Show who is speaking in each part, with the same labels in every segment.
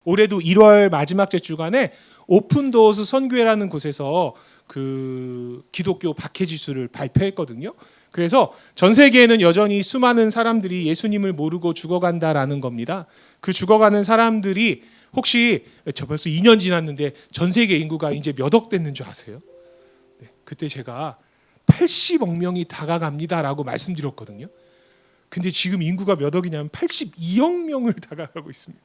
Speaker 1: 올해도 1월 마지막 주간에 오픈도어스 선교회라는 곳에서 그 기독교 박해지수를 발표했거든요. 그래서 전 세계에는 여전히 수많은 사람들이 예수님을 모르고 죽어간다라는 겁니다. 그 죽어가는 사람들이 혹시 저 벌써 2년 지났는데 전 세계 인구가 이제 몇 억 됐는 줄 아세요? 네, 그때 제가 80억 명이 다가갑니다라고 말씀드렸거든요. 근데 지금 인구가 몇 억이냐면 82억 명을 다가가고 있습니다.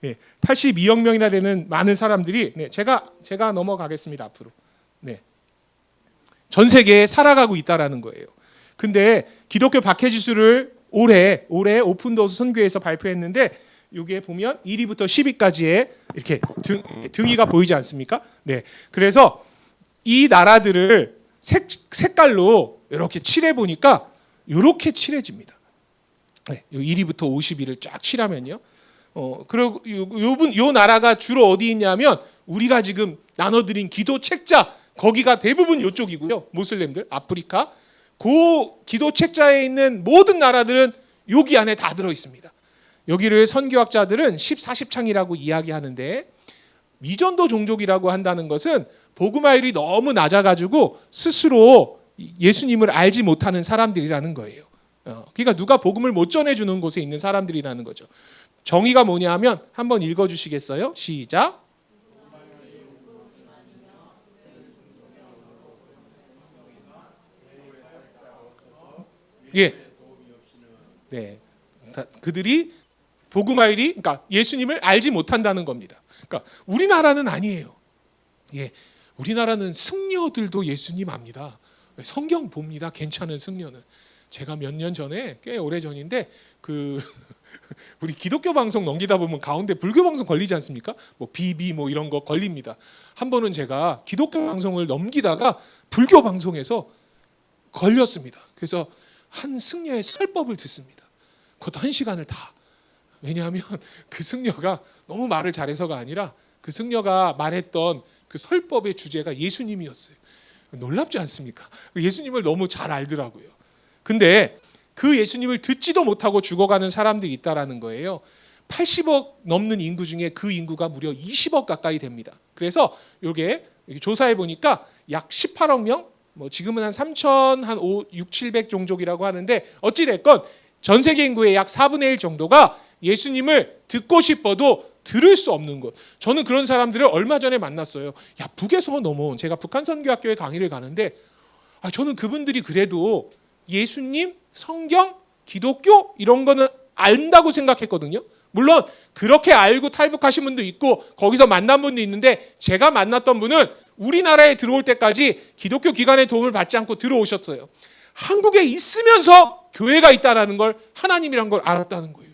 Speaker 1: 네, 82억 명이나 되는 많은 사람들이 제가 넘어가겠습니다 앞으로. 네, 전 세계에 살아가고 있다라는 거예요. 근데 기독교 박해지수를 올해 오픈도어스 선교회에서 발표했는데 여기에 보면 1위부터 10위까지의 이렇게 등위가 보이지 않습니까? 네, 그래서 이 나라들을 색깔로 이렇게 칠해 보니까 이렇게 칠해집니다. 네, 1위부터 50위를 쫙 칠하면요. 그리고 요 나라가 주로 어디 있냐면 우리가 지금 나눠드린 기도 책자 거기가 대부분 이쪽이고요. 모슬렘들, 아프리카. 그 기도 책자에 있는 모든 나라들은 여기 안에 다 들어 있습니다. 여기를 선교학자들은 14십창이라고 이야기하는데 미전도 종족이라고 한다는 것은 복음화율이 너무 낮아가지고 스스로 예수님을 알지 못하는 사람들이라는 거예요. 그러니까 누가 복음을 못 전해주는 곳에 있는 사람들이라는 거죠. 정의가 뭐냐 하면 한번 읽어주시겠어요? 시작. 예. 네. 그들이 복음화율이 그러니까 예수님을 알지 못한다는 겁니다. 그러니까 우리나라는 아니에요. 예. 우리나라는 승려들도 예수님 압니다. 성경 봅니다. 괜찮은 승려는. 제가 몇 년 전에 꽤 오래 전인데 우리 기독교 방송 넘기다 보면 가운데 불교 방송 걸리지 않습니까? 뭐 비비 뭐 이런 거 걸립니다. 한 번은 제가 기독교 방송을 넘기다가 불교 방송에서 걸렸습니다. 그래서 한 승려의 설법을 듣습니다. 그것도 1시간을 다. 왜냐하면 그 승려가 너무 말을 잘해서가 아니라 그 승려가 말했던 그 설법의 주제가 예수님이었어요. 놀랍지 않습니까? 예수님을 너무 잘 알더라고요. 근데 그 예수님을 듣지도 못하고 죽어가는 사람들이 있다라는 거예요. 80억 넘는 인구 중에 그 인구가 무려 20억 가까이 됩니다. 그래서 이게 조사해 보니까 약 18억 명, 뭐 지금은 한 3천 한 6, 700 종족이라고 하는데 어찌 됐건 전 세계 인구의 약 4분의 1 정도가 예수님을 듣고 싶어도 들을 수 없는 것. 저는 그런 사람들을 얼마 전에 만났어요. 야, 북에서 넘어온 제가 북한 선교학교에 강의를 가는데 저는 그분들이 그래도 예수님, 성경, 기독교 이런 거는 안다고 생각했거든요. 물론 그렇게 알고 탈북하신 분도 있고 거기서 만난 분도 있는데 제가 만났던 분은 우리나라에 들어올 때까지 기독교 기관의 도움을 받지 않고 들어오셨어요. 한국에 있으면서 교회가 있다는 걸 하나님이란 걸 알았다는 거예요.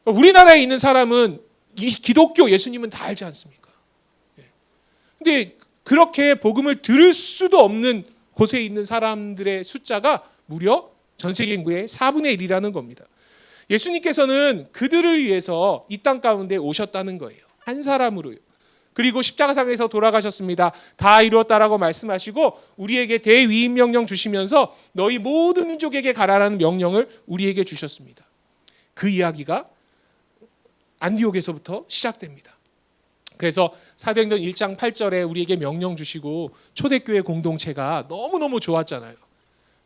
Speaker 1: 우리나라에 있는 사람은 이 기독교 예수님은 다 알지 않습니까? 근데 그렇게 복음을 들을 수도 없는 곳에 있는 사람들의 숫자가 무려 전 세계 인구의 4분의 1이라는 겁니다. 예수님께서는 그들을 위해서 이 땅 가운데 오셨다는 거예요. 한 사람으로요. 그리고 십자가상에서 돌아가셨습니다. 다 이루었다라고 말씀하시고 우리에게 대위임 명령 주시면서 너희 모든 민족에게 가라라는 명령을 우리에게 주셨습니다. 그 이야기가 안디옥에서부터 시작됩니다. 그래서 사도행전 1장 8절에 우리에게 명령 주시고 초대교회 공동체가 너무너무 좋았잖아요.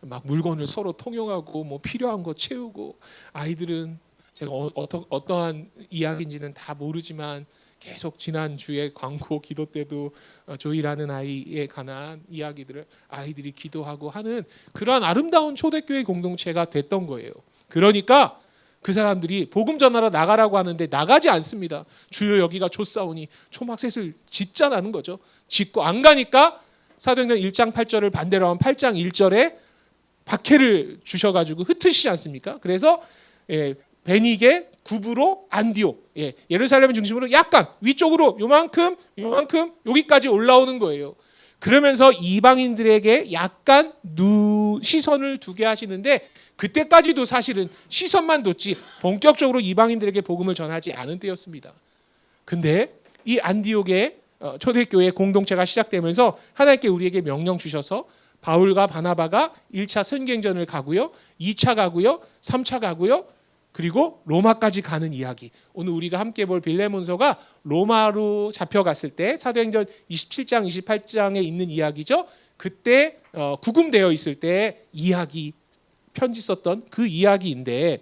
Speaker 1: 막 물건을 서로 통용하고 뭐 필요한 거 채우고 아이들은 제가 어떠한 이야기인지는 다 모르지만 계속 지난주에 광고 기도 때도 조이라는 아이에 관한 이야기들을 아이들이 기도하고 하는 그러한 아름다운 초대교회 공동체가 됐던 거예요. 그러니까 그 사람들이 복음 전하러 나가라고 하는데 나가지 않습니다. 주여 여기가 좁사오니 초막셋을 짓자라는 거죠. 짓고 안 가니까 사도행전 1장 8절을 반대로 하면 8장 1절에 박해를 주셔가지고 흩으시지 않습니까? 그래서 베니게, 구브로, 안디옥, 예루살렘 중심으로 약간 위쪽으로 요만큼 여기까지 올라오는 거예요. 그러면서 이방인들에게 약간 시선을 두게 하시는데 그때까지도 사실은 시선만 뒀지 본격적으로 이방인들에게 복음을 전하지 않은 때였습니다. 근데 이 안디옥의 초대교회 공동체가 시작되면서 하나님께 우리에게 명령 주셔서 바울과 바나바가 1차 선교행전을 가고요. 2차 가고요. 3차 가고요. 그리고 로마까지 가는 이야기. 오늘 우리가 함께 볼 빌레몬서가 로마로 잡혀갔을 때 사도행전 27장 28장에 있는 이야기죠. 그때 구금되어 있을 때 이야기, 편지 썼던 그 이야기인데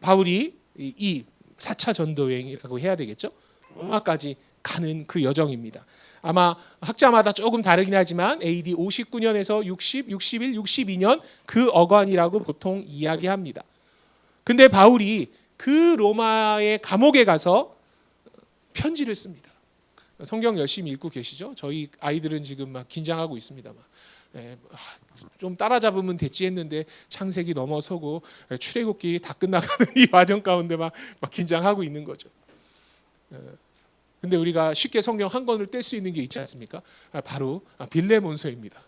Speaker 1: 바울이 이 4차 전도 여행이라고 해야 되겠죠. 로마까지 가는 그 여정입니다. 아마 학자마다 조금 다르긴 하지만 AD 59년에서 60, 61, 62년 그 어간이라고 보통 이야기합니다. 근데 바울이 그 로마의 감옥에 가서 편지를 씁니다. 성경 열심히 읽고 계시죠? 저희 아이들은 지금 막 긴장하고 있습니다만, 좀 따라잡으면 됐지 했는데 창세기 넘어서고 출애굽기 다 끝나가는 이 과정 가운데 막 긴장하고 있는 거죠. 근데 우리가 쉽게 성경 한 권을 뗄 수 있는 게 있지 않습니까? 바로 빌레몬서입니다.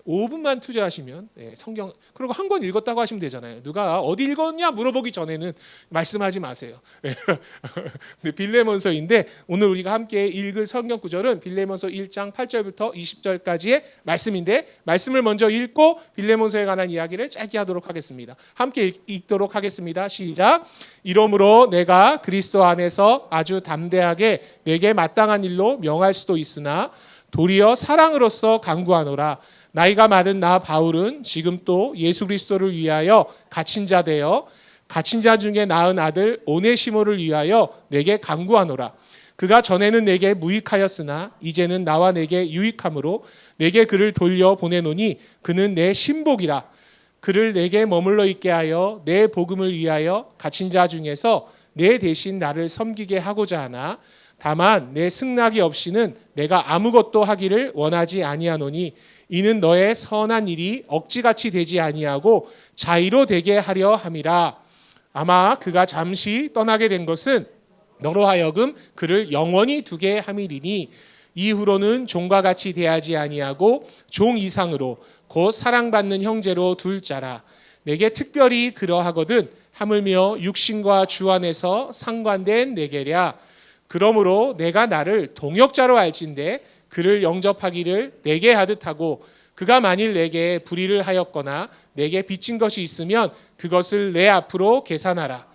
Speaker 1: 5분만 투자하시면 성경, 그리고 한 권 읽었다고 하시면 되잖아요. 누가 어디 읽었냐 물어보기 전에는 말씀하지 마세요. 근데 빌레몬서인데 오늘 우리가 함께 읽을 성경 구절은 빌레몬서 1장 8절부터 20절까지의 말씀인데, 말씀을 먼저 읽고 빌레몬서에 관한 이야기를 짧게 하도록 하겠습니다. 함께 읽도록 하겠습니다. 시작. 이러므로 내가 그리스도 안에서 아주 담대하게 내게 마땅한 일로 명할 수도 있으나 도리어 사랑으로서 간구하노라. 나이가 많은 나 바울은 지금 또 예수 그리스도를 위하여 갇힌 자 되어 갇힌 자 중에 낳은 아들 오네시모를 위하여 내게 간구하노라. 그가 전에는 내게 무익하였으나 이제는 나와 내게 유익함으로 내게 그를 돌려 보내노니 그는 내 신복이라. 그를 내게 머물러 있게 하여 내 복음을 위하여 갇힌 자 중에서 내 대신 나를 섬기게 하고자 하나 다만 내 승낙이 없이는 내가 아무것도 하기를 원하지 아니하노니 이는 너의 선한 일이 억지같이 되지 아니하고 자의로 되게 하려 함이라. 아마 그가 잠시 떠나게 된 것은 너로 하여금 그를 영원히 두게 함이리니 이후로는 종과 같이 대하지 아니하고 종 이상으로 곧 사랑받는 형제로 둘 자라. 내게 특별히 그러하거든 하물며 육신과 주 안에서 상관된 내게랴. 그러므로 내가 나를 동역자로 알진대 그를 영접하기를 내게 하듯 하고 그가 만일 내게 불의를 하였거나 내게 빚진 것이 있으면 그것을 내 앞으로 계산하라.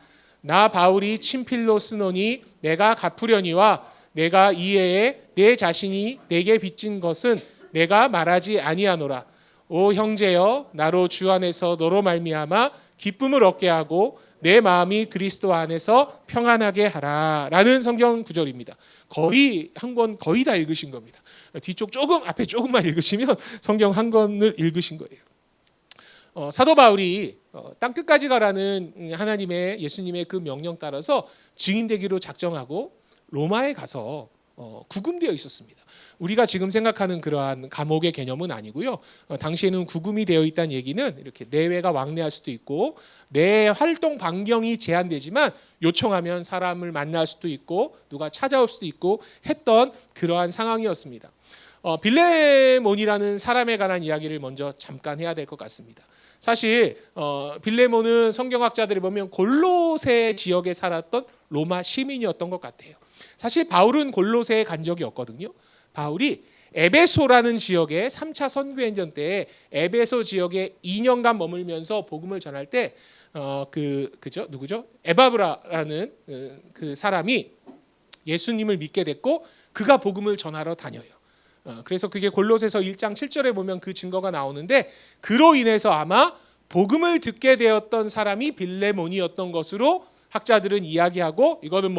Speaker 1: 나 바울이 친필로 쓰노니 내가 갚으려니와 내가 이외에 내 자신이 내게 빚진 것은 내가 말하지 아니하노라. 오 형제여, 나로 주 안에서 너로 말미암아 기쁨을 얻게 하고 내 마음이 그리스도 안에서 평안하게 하라. 라는 성경 구절입니다. 거의 한 권 거의 다 읽으신 겁니다. 뒤쪽 조금, 앞에 조금만 읽으시면 성경 한 권을 읽으신 거예요. 사도 바울이 땅 끝까지 가라는 하나님의, 예수님의 그 명령 따라서 증인되기로 작정하고 로마에 가서 구금되어 있었습니다. 우리가 지금 생각하는 그러한 감옥의 개념은 아니고요. 당시에는 구금이 되어 있다는 얘기는 이렇게 내외가 왕래할 수도 있고 내 활동 반경이 제한되지만 요청하면 사람을 만날 수도 있고 누가 찾아올 수도 있고 했던 그러한 상황이었습니다. 빌레몬이라는 사람에 관한 이야기를 먼저 잠깐 해야 될 것 같습니다. 사실 빌레몬은 성경학자들이 보면 골로새 지역에 살았던 로마 시민이었던 것 같아요. 사실 바울은 골로새에 간 적이 없거든요. 바울이 에베소라는 지역에 3차 선교행전 때 에베소 지역에 2년간 머물면서 복음을 전할 때 그죠? 누구죠? 에바브라라는 그 사람이 예수님을 믿게 됐고 그가 복음을 전하러 다녀요. 그래서 그게 골로새서 1장 7절에 보면 그 증거가 나오는데 그로 인해서 아마 복음을 듣게 되었던 사람이 빌레몬이었던 것으로 학자들은 이야기하고 이거는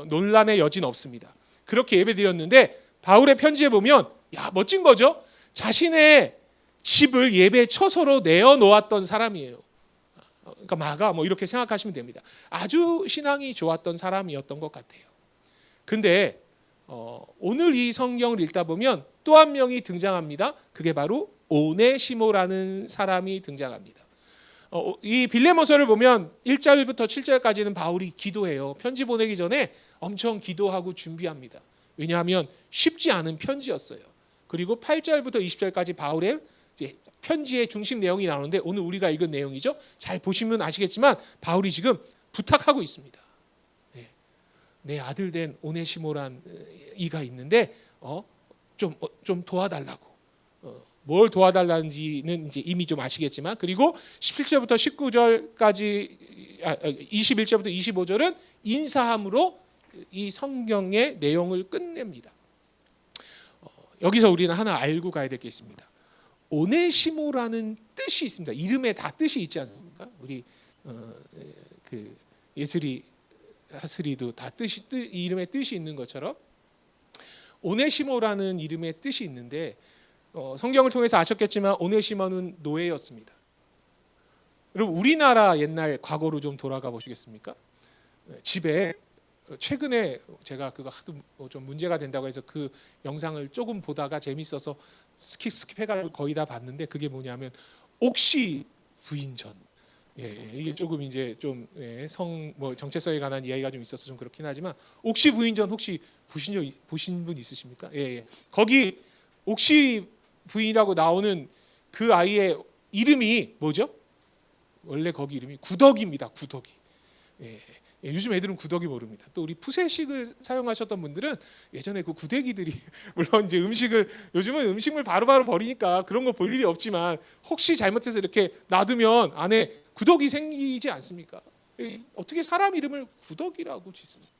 Speaker 1: 논란의 여지는 없습니다. 그렇게 예배드렸는데 바울의 편지에 보면 멋진 거죠. 자신의 집을 예배 처소로 내어놓았던 사람이에요. 그러니까 마가 이렇게 생각하시면 됩니다. 아주 신앙이 좋았던 사람이었던 것 같아요. 근데 오늘 이 성경을 읽다 보면 또 한 명이 등장합니다. 그게 바로 오네시모라는 사람이 등장합니다. 이 빌레몬서를 보면 1절부터 7절까지는 바울이 기도해요. 편지 보내기 전에 엄청 기도하고 준비합니다. 왜냐하면 쉽지 않은 편지였어요. 그리고 8절부터 20절까지 바울의 편지의 중심 내용이 나오는데 오늘 우리가 읽은 내용이죠. 잘 보시면 아시겠지만 바울이 지금 부탁하고 있습니다. 내 아들 된 오네시모란 이가 있는데 좀 도와달라고. 뭘 도와달라는지는 이제 이미 좀 아시겠지만, 그리고 17절부터 19절까지 21절부터 25절은 인사함으로 이 성경의 내용을 끝냅니다. 여기서 우리는 하나 알고 가야 될 게 있습니다. 오네시모라는 뜻이 있습니다. 이름에 다 뜻이 있지 않습니까? 우리 그 예슬이 하슬이도 다 이름에 뜻이 있는 것처럼 오네시모라는 이름의 뜻이 있는데, 성경을 통해서 아셨겠지만 오네시모는 노예였습니다. 여러분, 우리나라 옛날 과거로 좀 돌아가 보시겠습니까? 집에 최근에 제가 그거 하도 좀 문제가 된다고 해서 그 영상을 조금 보다가 재밌어서 스킵해가지고 거의 다 봤는데, 그게 뭐냐면 옥시 부인전. 이게 조금 이제 좀 뭐 정체성에 관한 이야기가 좀 있어서 좀 그렇긴 하지만, 옥시 부인전 혹시 보신 분 있으십니까? 거기 옥시 부인이라고 나오는 그 아이의 이름이 뭐죠? 원래 거기 이름이 구덕입니다. 구덕이. 요즘 애들은 구덕이 모릅니다. 또 우리 푸세식을 사용하셨던 분들은 예전에 그 구데기들이 물론 이제 요즘은 음식물 바로바로 버리니까 그런 거 볼 일이 없지만, 혹시 잘못해서 이렇게 놔두면 안에 구덕이 생기지 않습니까? 어떻게 사람 이름을 구덕이라고 짓습니까?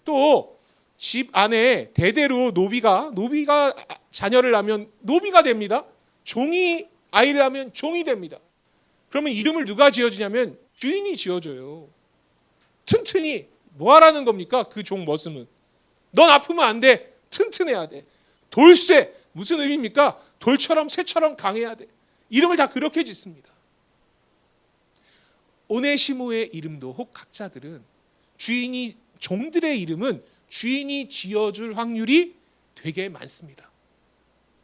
Speaker 1: 또 집 안에 대대로 노비가 자녀를 낳으면 노비가 됩니다. 종이 아이를 낳으면 종이 됩니다. 그러면 이름을 누가 지어주냐면 주인이 지어줘요. 튼튼히 뭐 하라는 겁니까? 그 종 머슴은 넌 아프면 안 돼. 튼튼해야 돼. 돌쇠 무슨 의미입니까? 돌처럼 쇠처럼 강해야 돼. 이름을 다 그렇게 짓습니다. 오네시모의 이름도 혹 학자들은 종들의 이름은 주인이 지어줄 확률이 되게 많습니다.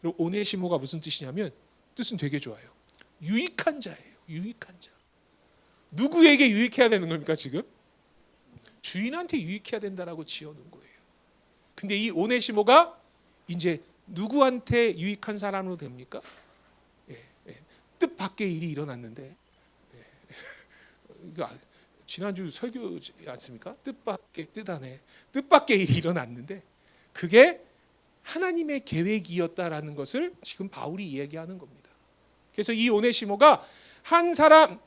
Speaker 1: 그리고 오네시모가 무슨 뜻이냐면, 뜻은 되게 좋아요. 유익한 자예요. 유익한 자. 누구에게 유익해야 되는 겁니까 지금? 주인한테 유익해야 된다라고 지어놓은 거예요. 근데 이 오네시모가 이제 누구한테 유익한 사람으로 됩니까? 뜻밖의 일이 일어났는데, 지난주 설교지 않습니까? 뜻밖의 일이 일어났는데 그게 하나님의 계획이었다라는 것을 지금 바울이 이야기하는 겁니다. 그래서 이 오네시모가 한 사람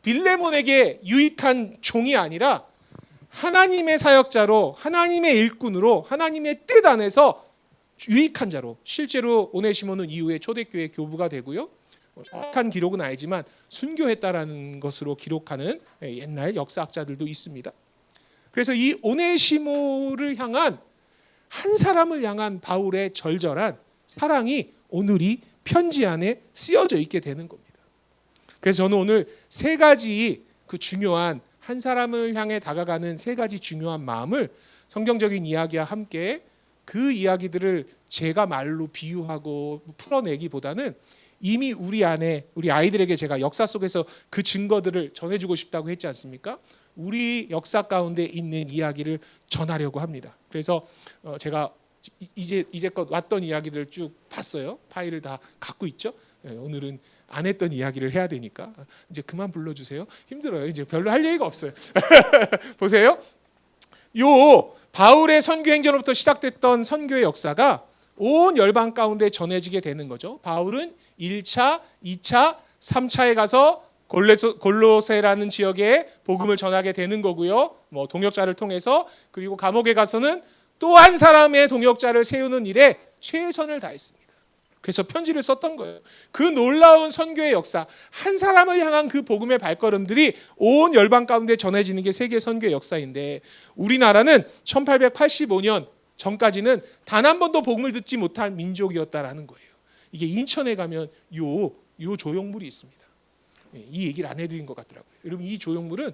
Speaker 1: 빌레몬에게 유익한 종이 아니라 하나님의 사역자로, 하나님의 일꾼으로, 하나님의 뜻 안에서 유익한 자로, 실제로 오네시모는 이후에 초대교회 교부가 되고요. 정확한 기록은 아니지만 순교했다라는 것으로 기록하는 옛날 역사학자들도 있습니다. 그래서 이 오네시모를 향한, 한 사람을 향한 바울의 절절한 사랑이 오늘 이 편지 안에 쓰여져 있게 되는 겁니다. 그래서 저는 오늘 세 가지 그 중요한, 한 사람을 향해 다가가는 세 가지 중요한 마음을 성경적인 이야기와 함께, 그 이야기들을 제가 말로 비유하고 풀어내기보다는 이미 우리 안에, 우리 아이들에게 제가 역사 속에서 그 증거들을 전해주고 싶다고 했지 않습니까? 우리 역사 가운데 있는 이야기를 전하려고 합니다. 그래서 제가 이제껏 왔던 이야기들을 쭉 봤어요. 파일을 다 갖고 있죠. 오늘은 안 했던 이야기를 해야 되니까 이제 그만 불러주세요. 힘들어요. 이제 별로 할 얘기가 없어요. 보세요. 요 바울의 선교 행전으로부터 시작됐던 선교의 역사가 온 열방 가운데 전해지게 되는 거죠. 바울은 1차, 2차, 3차에 가서 골로새라는 지역에 복음을 전하게 되는 거고요. 뭐 동역자를 통해서, 그리고 감옥에 가서는 또 한 사람의 동역자를 세우는 일에 최선을 다했습니다. 그래서 편지를 썼던 거예요. 그 놀라운 선교의 역사, 한 사람을 향한 그 복음의 발걸음들이 온 열방 가운데 전해지는 게 세계 선교의 역사인데, 우리나라는 1885년 전까지는 단 한 번도 복음을 듣지 못한 민족이었다라는 거예요. 이게 인천에 가면 요 조형물이 있습니다. 이 얘기를 안 해드린 것 같더라고요. 여러분, 이 조형물은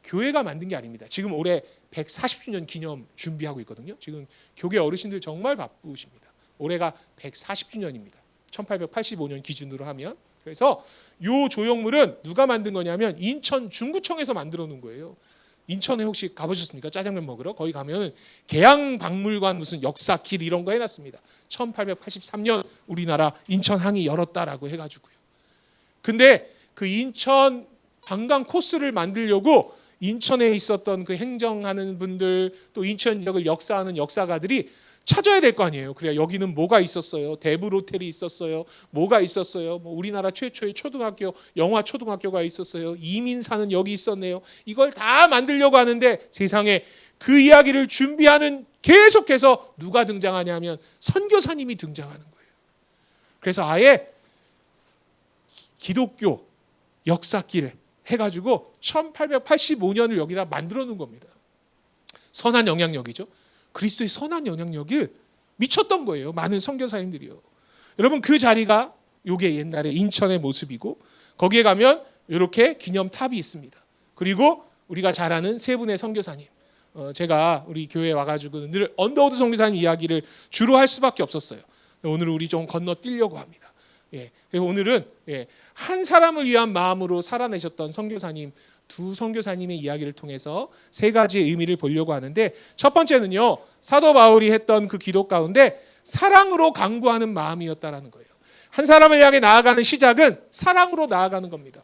Speaker 1: 교회가 만든 게 아닙니다. 지금 올해 140주년 기념 준비하고 있거든요. 지금 교계 어르신들 정말 바쁘십니다. 올해가 140주년입니다. 1885년 기준으로 하면. 그래서 요 조형물은 누가 만든 거냐면 인천 중구청에서 만들어 놓은 거예요. 인천에 혹시 가보셨습니까? 짜장면 먹으러? 거기 가면 계양박물관 무슨 역사길 이런 거 해놨습니다. 1883년 우리나라 인천항이 열었다라고 해가지고요. 근데 그 인천 관광 코스를 만들려고 인천에 있었던 그 행정하는 분들, 또 인천 지역을 역사하는 역사가들이 찾아야 될 거 아니에요. 그래야 여기는 뭐가 있었어요? 데블 호텔이 있었어요. 뭐가 있었어요? 뭐 우리나라 최초의 초등학교, 영화 초등학교가 있었어요. 이민사는 여기 있었네요. 이걸 다 만들려고 하는데 세상에 그 이야기를 준비하는 계속해서 누가 등장하냐면 선교사님이 등장하는 거예요. 그래서 아예 기독교 역사길 해가지고 1885년을 여기다 만들어 놓은 겁니다. 선한 영향력이죠. 그리스도의 선한 영향력을 미쳤던 거예요. 많은 선교사님들이요. 여러분 그 자리가 요게 옛날에 인천의 모습이고 거기에 가면 이렇게 기념탑이 있습니다. 그리고 우리가 잘 아는 세 분의 선교사님. 제가 우리 교회에 와가지고 늘 언더우드 선교사님 이야기를 주로 할 수밖에 없었어요. 오늘은 우리 좀 건너뛰려고 합니다. 예, 오늘은 한 사람을 위한 마음으로 살아내셨던 선교사님 두 선교사님의 이야기를 통해서 세 가지의 의미를 보려고 하는데 첫 번째는요. 사도 바울이 했던 그 기도 가운데 사랑으로 간구하는 마음이었다라는 거예요. 한 사람을 향해 나아가는 시작은 사랑으로 나아가는 겁니다.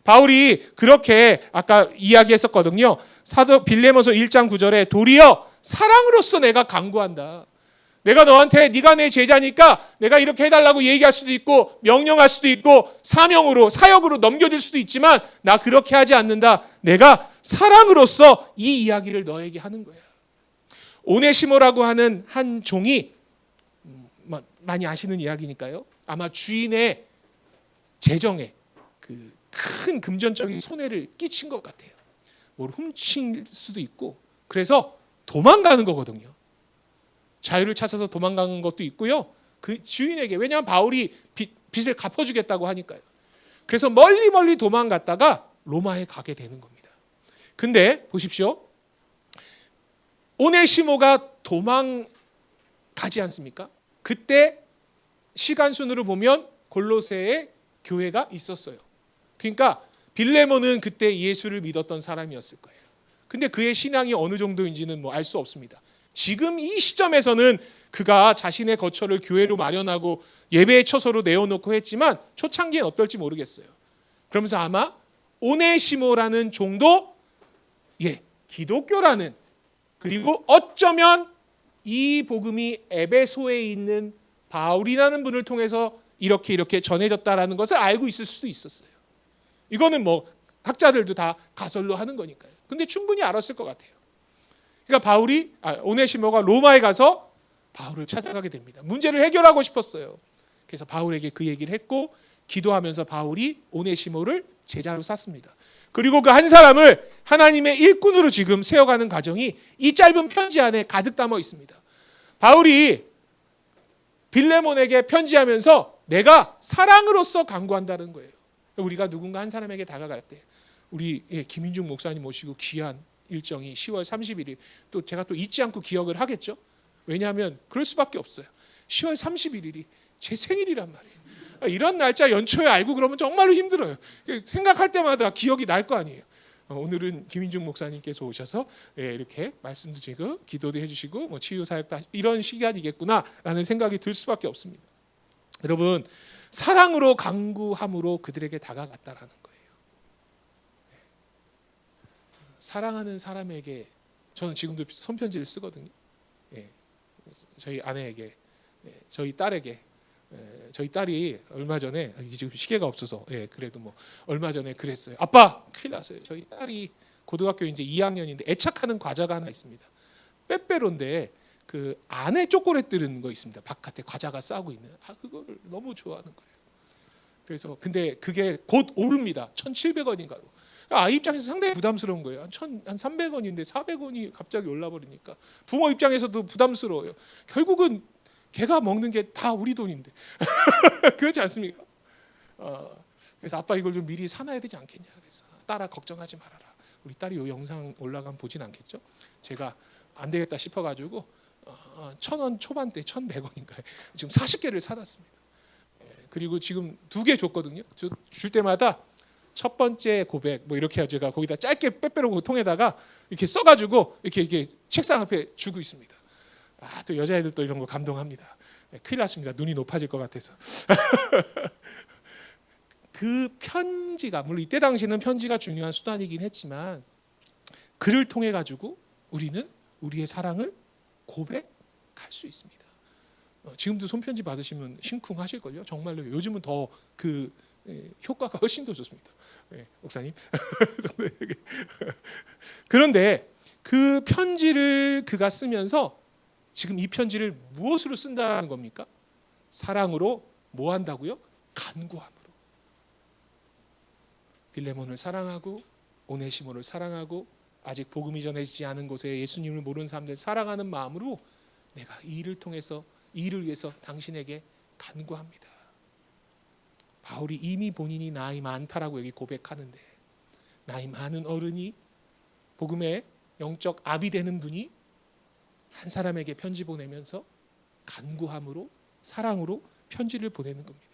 Speaker 1: 바울이 그렇게 아까 이야기했었거든요. 사도 빌레몬서 1장 9절에 도리어 사랑으로서 내가 간구한다. 내가 너한테 네가 내 제자니까 내가 이렇게 해달라고 얘기할 수도 있고 명령할 수도 있고 사명으로 사역으로 넘겨줄 수도 있지만 나 그렇게 하지 않는다. 내가 사랑으로서 이 이야기를 너에게 하는 거야. 오네시모라고 하는 한 종이 많이 아시는 이야기니까요. 아마 주인의 재정에 그 큰 금전적인 손해를 끼친 것 같아요. 뭘 훔칠 수도 있고 그래서 도망가는 거거든요. 자유를 찾아서 도망가는 것도 있고요. 그 주인에게 왜냐하면 바울이 빚을 갚아주겠다고 하니까요. 그래서 멀리 도망갔다가 로마에 가게 되는 겁니다. 근데 보십시오. 오네시모가 도망가지 않습니까? 그때 시간순으로 보면 골로새에 교회가 있었어요. 그러니까 빌레몬은 그때 예수를 믿었던 사람이었을 거예요. 근데 그의 신앙이 어느 정도인지는 뭐 알 수 없습니다. 지금 이 시점에서는 그가 자신의 거처를 교회로 마련하고 예배의 처소로 내어놓고 했지만 초창기엔 어떨지 모르겠어요. 그러면서 아마 오네시모라는 종도 기독교라는 그리고 어쩌면 이 복음이 에베소에 있는 바울이라는 분을 통해서 이렇게 전해졌다라는 것을 알고 있을 수도 있었어요. 이거는 뭐 학자들도 다 가설로 하는 거니까요. 근데 충분히 알았을 것 같아요. 그러니까 오네시모가 로마에 가서 바울을 찾아가게 됩니다. 문제를 해결하고 싶었어요. 그래서 바울에게 그 얘기를 했고 기도하면서 바울이 오네시모를 제자로 삼습니다. 그리고 그 한 사람을 하나님의 일꾼으로 지금 세워가는 과정이 이 짧은 편지 안에 가득 담아 있습니다. 바울이 빌레몬에게 편지하면서 내가 사랑으로서 간구한다는 거예요. 우리가 누군가 한 사람에게 다가갈 때 우리 김인중 목사님 모시고 귀한 일정이 10월 31일 또 제가 또 잊지 않고 기억을 하겠죠. 왜냐하면 그럴 수밖에 없어요. 10월 31일이 제 생일이란 말이에요. 이런 날짜 연초에 알고 그러면 정말로 힘들어요. 생각할 때마다 기억이 날 거 아니에요. 오늘은 김인중 목사님께서 오셔서 이렇게 말씀도 드리고 기도도 해주시고 뭐 치유 사역도 이런 시간이겠구나라는 생각이 들 수밖에 없습니다. 여러분 사랑으로 간구함으로 그들에게 다가갔다라는 거예요. 사랑하는 사람에게 저는 지금도 손편지를 쓰거든요. 저희 아내에게, 저희 딸에게, 저희 딸이 얼마 전에 지금 시계가 없어서 그래도 뭐 얼마 전에 그랬어요. 아빠 큰일 났어요. 저희 딸이 고등학교 이제 2학년인데 애착하는 과자가 하나 있습니다. 빼빼로인데 그 안에 초콜릿 들은 거 있습니다. 바깥에 과자가 싸고 있는. 그걸 너무 좋아하는 거예요. 그래서 근데 그게 곧 오릅니다. 1,700원인가로. 아이 입장에서 상당히 부담스러운 거예요. 한 300원인데 400원이 갑자기 올라버리니까 부모 입장에서도 부담스러워요. 결국은 걔가 먹는 게 다 우리 돈인데 그렇지 않습니까? 그래서 아빠 이걸 좀 미리 사놔야 되지 않겠냐. 그래서 딸아 걱정하지 말아라. 우리 딸이 이 영상 올라가면 보진 않겠죠. 제가 안 되겠다 싶어가지고 1,000원 초반대 1,100원인가요? 지금 40개를 사놨습니다. 그리고 지금 2개 줬거든요. 줄 때마다 첫 번째 고백 뭐 이렇게 해서 제가 거기다 짧게 빼빼로 통에다가 이렇게 써가지고 이렇게 책상 앞에 주고 있습니다. 또 여자애들 또 이런 거 감동합니다. 큰일 났습니다. 눈이 높아질 것 같아서. 그 편지가 물론 이때 당시는 편지가 중요한 수단이긴 했지만 그를 통해 가지고 우리는 우리의 사랑을 고백 갈 수 있습니다. 지금도 손편지 받으시면 심쿵하실걸요. 정말로 요즘은 더 그 효과가 훨씬 더 좋습니다. 목사님. 그런데 그 편지를 그가 쓰면서 지금 이 편지를 무엇으로 쓴다는 겁니까? 사랑으로 뭐 한다고요? 간구함으로. 빌레몬을 사랑하고 오네시모를 사랑하고 아직 복음이 전해지지 않은 곳에 예수님을 모르는 사람들 사랑하는 마음으로 내가 이 일을 통해서 이 일을 위해서 당신에게 간구합니다. 바울이 이미 본인이 나이 많다라고 여기 고백하는데 나이 많은 어른이 복음의 영적 아비 되는 분이 한 사람에게 편지 보내면서 간구함으로 사랑으로 편지를 보내는 겁니다.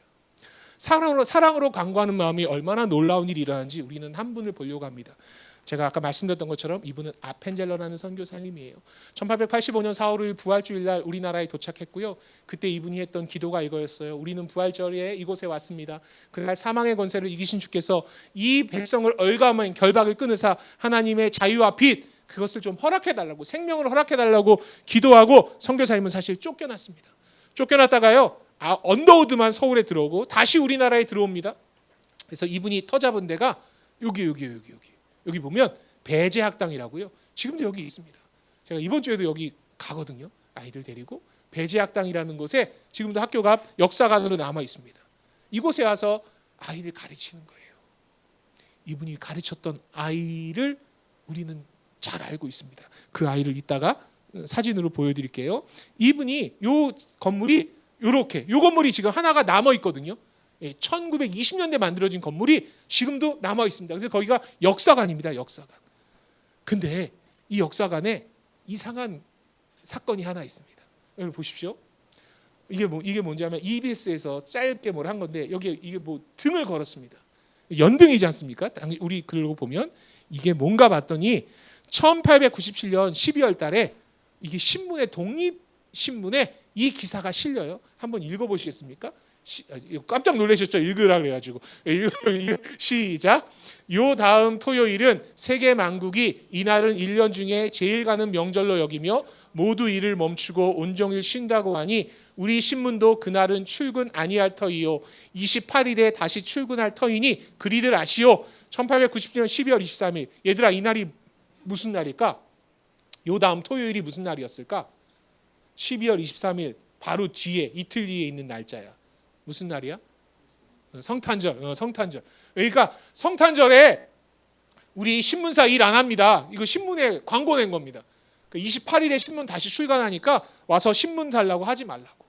Speaker 1: 사랑으로 간구하는 마음이 얼마나 놀라운 일이 일어나는지 우리는 한 분을 보려고 합니다. 제가 아까 말씀드렸던 것처럼 이분은 아펜젤러라는 선교사님이에요. 1885년 4월 5일 부활주일날 우리나라에 도착했고요. 그때 이분이 했던 기도가 이거였어요. 우리는 부활절에 이곳에 왔습니다. 그날 사망의 권세를 이기신 주께서 이 백성을 얼감한 결박을 끊으사 하나님의 자유와 빛 그것을 좀 허락해달라고 생명을 허락해달라고 기도하고 선교사님은 사실 쫓겨났습니다. 쫓겨났다가요. 언더우드만 서울에 들어오고 다시 우리나라에 들어옵니다. 그래서 이분이 터잡은 데가 여기 보면 배제학당이라고요. 지금도 여기 있습니다. 제가 이번 주에도 여기 가거든요. 아이들 데리고 배제학당이라는 곳에 지금도 학교가 역사관으로 남아 있습니다. 이곳에 와서 아이를 가르치는 거예요. 이분이 가르쳤던 아이를 우리는 잘 알고 있습니다. 그 아이를 이따가 사진으로 보여드릴게요. 이분이 요 건물이 이렇게 요 건물이 지금 하나가 남아 있거든요. 1920년대 만들어진 건물이 지금도 남아 있습니다. 그래서 거기가 역사관입니다. 역사관. 근데 이 역사관에 이상한 사건이 하나 있습니다. 여러분 보십시오. 이게 뭔지 하면 EBS에서 짧게 뭘 한 건데 여기에 이게 뭐 등을 걸었습니다. 연등이지 않습니까? 우리 글로 보면 이게 뭔가 봤더니 1897년 12월 달에 이게 신문에 독립신문에 이 기사가 실려요. 한번 읽어보시겠습니까? 깜짝 놀라셨죠? 읽으라 그래가지고 시작. 요 다음 토요일은 세계 만국이 이날은 1년 중에 제일 가는 명절로 여기며 모두 일을 멈추고 온종일 쉰다고 하니 우리 신문도 그날은 출근 아니할 터이요 28일에 다시 출근할 터이니 그리들 아시오. 1897년 12월 23일. 얘들아 이 날이 무슨 날일까? 요 다음 토요일이 무슨 날이었을까? 12월 23일 바로 뒤에 이틀 뒤에 있는 날짜야. 무슨 날이야? 성탄절. 성탄절. 그러니까 성탄절에 우리 신문사 일 안 합니다. 이거 신문에 광고 낸 겁니다. 28일에 신문 다시 출간하니까 와서 신문 달라고 하지 말라고.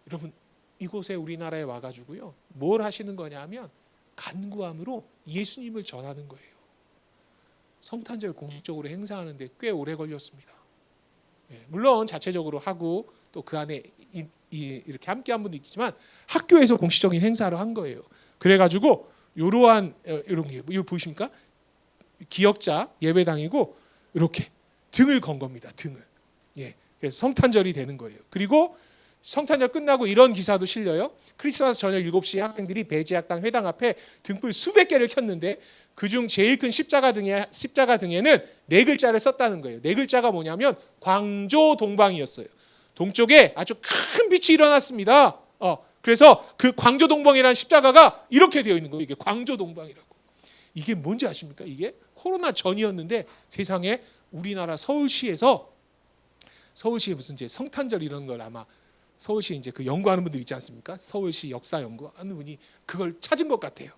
Speaker 1: 여러분 이곳에 우리나라에 와가지고요. 뭘 하시는 거냐면 간구함으로 예수님을 전하는 거예요. 성탄절 공식적으로 행사하는데 꽤 오래 걸렸습니다. 물론 자체적으로 하고 또 그 안에 이렇게 함께한 분도 있지만 학교에서 공식적인 행사를 한 거예요. 그래가지고 이러한 이런 게 이거 보이십니까? 기역자 예배당이고 이렇게 등을 건 겁니다. 등을. 그래서 성탄절이 되는 거예요. 그리고 성탄절 끝나고 이런 기사도 실려요. 크리스마스 저녁 7시에 학생들이 배제학당 회당 앞에 등불 수백 개를 켰는데 그중 제일 큰 십자가 등에는 4글자를 썼다는 거예요. 4글자가 뭐냐면 광조동방이었어요. 동쪽에 아주 큰 빛이 일어났습니다. 그래서 그 광조동방이라는 십자가가 이렇게 되어 있는 거예요. 이게 광조동방이라고. 이게 뭔지 아십니까? 이게 코로나 전이었는데 세상에 우리나라 서울시에 무슨 이제 성탄절 이런 걸 아마 서울시 이제 그 연구하는 분들 있지 않습니까? 서울시 역사 연구하는 분이 그걸 찾은 것 같아요.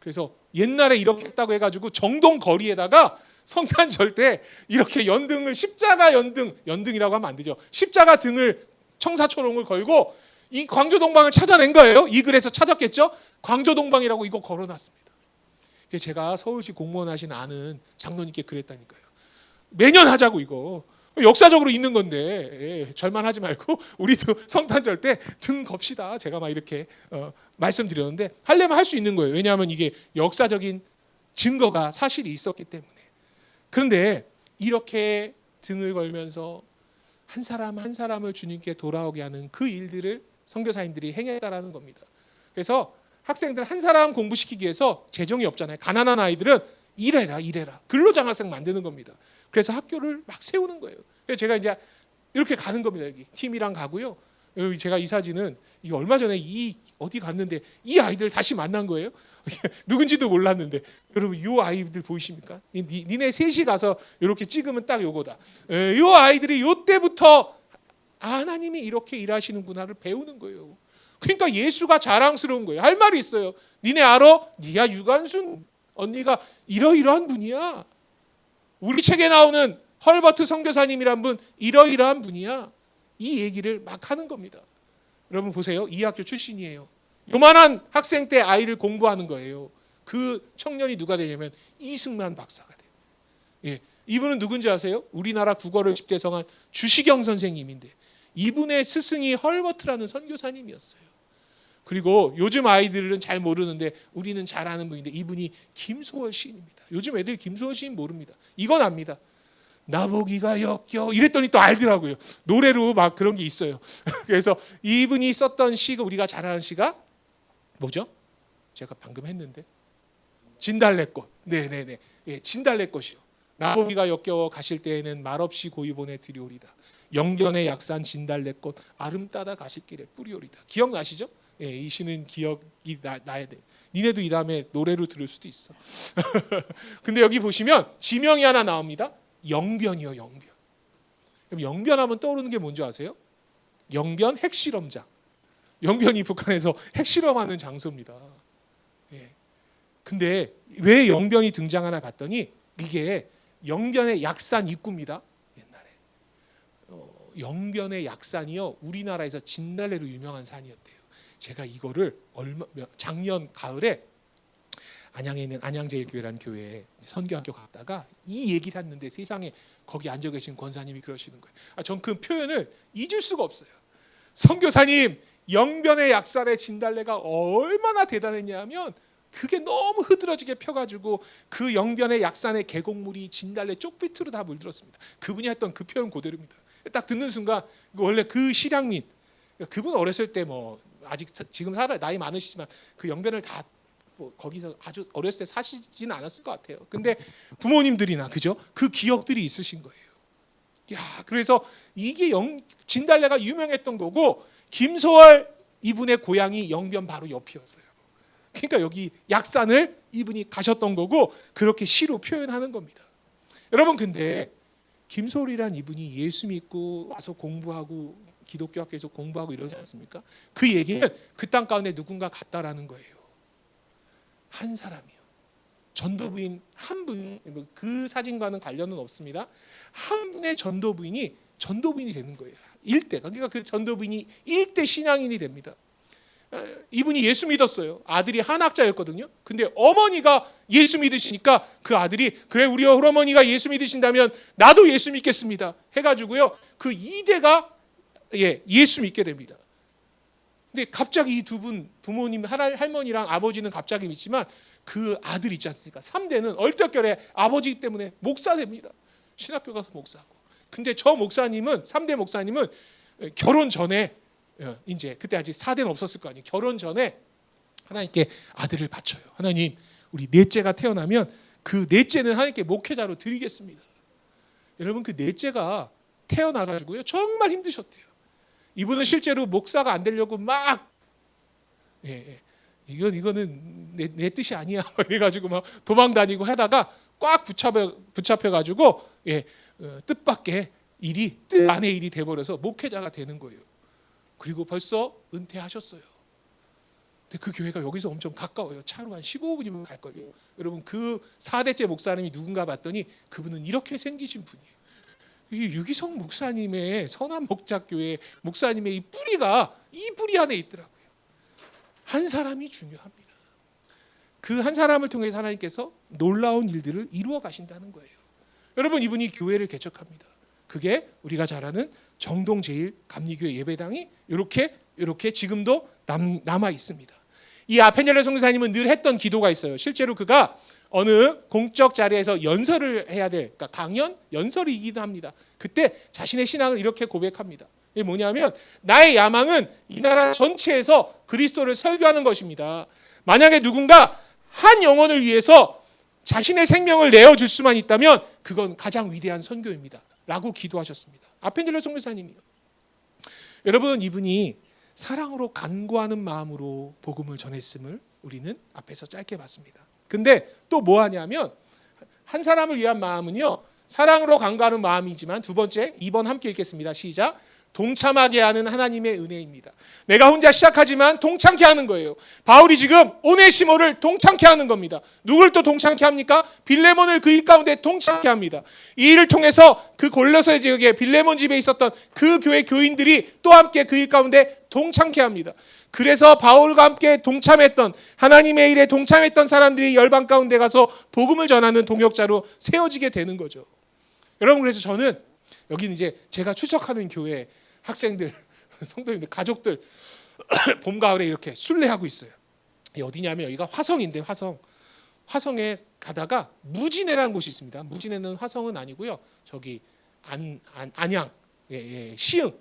Speaker 1: 그래서 옛날에 이렇게 했다고 해가지고 정동 거리에다가 성탄절 때 이렇게 연등을 십자가 연등이라고 하면 안 되죠. 십자가 등을 청사초롱을 걸고 이 광조동방을 찾아낸 거예요. 이 글에서 찾았겠죠. 광조동방이라고 이거 걸어놨습니다. 제가 서울시 공무원 하신 아는 장로님께 그랬다니까요. 매년 하자고 이거. 역사적으로 있는 건데 절만하지 말고 우리도 성탄절 때 등 겁시다. 제가 막 이렇게 말씀드렸는데 하려면 할 수 있는 거예요. 왜냐하면 이게 역사적인 증거가 사실이 있었기 때문에. 그런데 이렇게 등을 걸면서 한 사람 한 사람을 주님께 돌아오게 하는 그 일들을 선교사님들이 행했다라는 겁니다. 그래서 학생들 한 사람 공부시키기 위해서 재정이 없잖아요. 가난한 아이들은 일해라. 근로장학생 만드는 겁니다. 그래서 학교를 막 세우는 거예요. 그래서 제가 이제 이렇게 가는 겁니다. 여기 팀이랑 가고요. 여기 제가 이 사진은 이 얼마 전에 어디 갔는데 이 아이들 다시 만난 거예요. 누군지도 몰랐는데 여러분 이 아이들 보이십니까? 니네 셋이 가서 이렇게 찍으면 딱 요거다. 이 아이들이 요때부터 하나님이 이렇게 일하시는구나를 배우는 거예요. 그러니까 예수가 자랑스러운 거예요. 할 말이 있어요. 니네 알아? 니야 유관순 언니가 이러이러한 분이야. 우리 책에 나오는 헐버트 선교사님이란 분 이러이러한 분이야. 이 얘기를 막 하는 겁니다. 여러분 보세요. 이 학교 출신이에요. 요만한 학생 때 아이를 공부하는 거예요. 그 청년이 누가 되냐면 이승만 박사가 돼요. 예, 이분은 누군지 아세요? 우리나라 국어를 집대성한 주시경 선생님인데 이분의 스승이 헐버트라는 선교사님이었어요. 그리고 요즘 아이들은 잘 모르는데 우리는 잘 아는 분인데 이분이 김소월 시인입니다. 요즘 애들 김소월 시인 모릅니다. 이건 압니다. 나보기가 역겨 이랬더니 또 알더라고요. 노래로 막 그런 게 있어요. 그래서 이분이 썼던 시가 우리가 잘 아는 시가 뭐죠? 제가 방금 했는데 진달래꽃. 네네네. 예, 진달래꽃이요. 나보기가 역겨워 가실 때에는 말없이 고이 보내 드리오리다. 영변의 약산 진달래꽃 아름따다 가실 길에 뿌리오리다. 기억나시죠? 예, 이 시는 기억이 나야 돼. 니네도 이 다음에 노래로 들을 수도 있어. 근데 여기 보시면 지명이 하나 나옵니다. 영변이요, 영변. 그럼 영변하면 떠오르는 게 뭔지 아세요? 영변 핵실험장. 영변이 북한에서 핵실험하는 장소입니다. 예. 근데 왜 영변이 등장하나 봤더니 이게 영변의 약산 입구입니다. 옛날에 영변의 약산이요 우리나라에서 진달래로 유명한 산이었대요. 제가 이거를 작년 가을에 안양에 있는 안양제일교회라는 교회에 선교학교 갔다가 이 얘기를 했는데 세상에 거기 앉아 계신 권사님이 그러시는 거예요. 전 그 표현을 잊을 수가 없어요. 선교사님 영변의 약산의 진달래가 얼마나 대단했냐면 그게 너무 흐드러지게 펴가지고 그 영변의 약산의 계곡물이 진달래 쪽빛으로 다 물들었습니다. 그분이 했던 그 표현 그대로입니다. 딱 듣는 순간 원래 그 실향민 그분 어렸을 때 뭐 아직 지금 나이 많으시지만 그 영변을 다 뭐 거기서 아주 어렸을 때 사시지는 않았을 것 같아요. 근데 부모님들이나 그죠? 그 기억들이 있으신 거예요. 야, 그래서 이게 진달래가 유명했던 거고 김소월 이분의 고향이 영변 바로 옆이었어요. 그러니까 여기 약산을 이분이 가셨던 거고 그렇게 시로 표현하는 겁니다. 여러분 근데 김소월이란 이분이 예수 믿고 와서 공부하고 기독교 학교에서 공부하고 이러지 않습니까? 그 얘기는 그 땅 가운데 누군가 갔다라는 거예요. 한 사람이요. 전도부인 한 분, 그 사진과는 관련은 없습니다. 한 분의 전도부인이 되는 거예요. 일대가. 그러니까 그 전도부인이 일대 신앙인이 됩니다. 이분이 예수 믿었어요. 아들이 한학자였거든요. 근데 어머니가 예수 믿으시니까 그 아들이 그래 우리 어머니가 예수 믿으신다면 나도 예수 믿겠습니다. 해가지고요. 그 이대가 예수 믿게 됩니다. 근데 갑자기 이 두 분 부모님 할머니랑 아버지는 갑자기 믿지만 그 아들 있지 않습니까? 3대는 얼떨결에 아버지 때문에 목사 됩니다. 신학교 가서 목사하고. 근데 저 목사님은 3대 목사님은 결혼 전에 이제 그때 아직 4대는 없었을 거 아니에요. 결혼 전에 하나님께 아들을 바쳐요. 하나님 우리 넷째가 태어나면 그 넷째는 하나님께 목회자로 드리겠습니다. 여러분 그 넷째가 태어나가지고요 정말 힘드셨대요. 이분은 실제로 목사가 안 되려고 막 이거는 내 뜻이 아니야 이래가지고 막 도망 다니고 하다가 꽉 붙잡혀가지고 뜻밖의 일이 뜻 안의 일이 돼버려서 목회자가 되는 거예요. 그리고 벌써 은퇴하셨어요. 근데 그 교회가 여기서 엄청 가까워요. 차로 한 15분이면 갈 거예요. 여러분 그 4대째 목사님이 누군가 봤더니 그분은 이렇게 생기신 분이에요. 이 유기성 목사님의 선한 목자교회 목사님의 이 뿌리가 이 뿌리 안에 있더라고요. 한 사람이 중요합니다. 그 한 사람을 통해서 하나님께서 놀라운 일들을 이루어 가신다는 거예요. 여러분 이분이 교회를 개척합니다. 그게 우리가 잘 아는 정동 제1감리교회 예배당이 이렇게 지금도 남아 있습니다. 이 아펜젤레 선교사님은 늘 했던 기도가 있어요. 실제로 그가 어느 공적 자리에서 연설을 해야 될 그러니까 강연 연설이기도 합니다. 그때 자신의 신앙을 이렇게 고백합니다. 이게 뭐냐면 나의 야망은 이 나라 전체에서 그리스도를 설교하는 것입니다. 만약에 누군가 한 영혼을 위해서 자신의 생명을 내어줄 수만 있다면 그건 가장 위대한 선교입니다. 라고 기도하셨습니다. 아펜젤러 선교사님이요. 여러분, 이분이 사랑으로 간구하는 마음으로 복음을 전했음을 우리는 앞에서 짧게 봤습니다. 근데 또 뭐 하냐면 한 사람을 위한 마음은요, 사랑으로 간구하는 마음이지만 두 번째, 2번 함께 읽겠습니다. 시작. 동참하게 하는 하나님의 은혜입니다. 내가 혼자 시작하지만 동참케 하는 거예요. 바울이 지금 오네시모를 동참케 하는 겁니다. 누굴 또 동참케 합니까? 빌레몬을 그 일 가운데 동참케 합니다. 이 일을 통해서 그 골로새 지역에 빌레몬 집에 있었던 그 교회 교인들이 또 함께 그 일 가운데 동참케 합니다. 그래서 바울과 함께 동참했던, 하나님의 일에 동참했던 사람들이 열방 가운데 가서 복음을 전하는 동역자로 세워지게 되는 거죠. 여러분, 그래서 저는 여기는 이제 제가 출석하는 교회 학생들, 성도님들, 가족들 봄 가을에 이렇게 순례하고 있어요. 어디냐면 여기가 화성인데, 화성에 가다가 무진해라는 곳이 있습니다. 무진해는 화성은 아니고요. 저기 안양,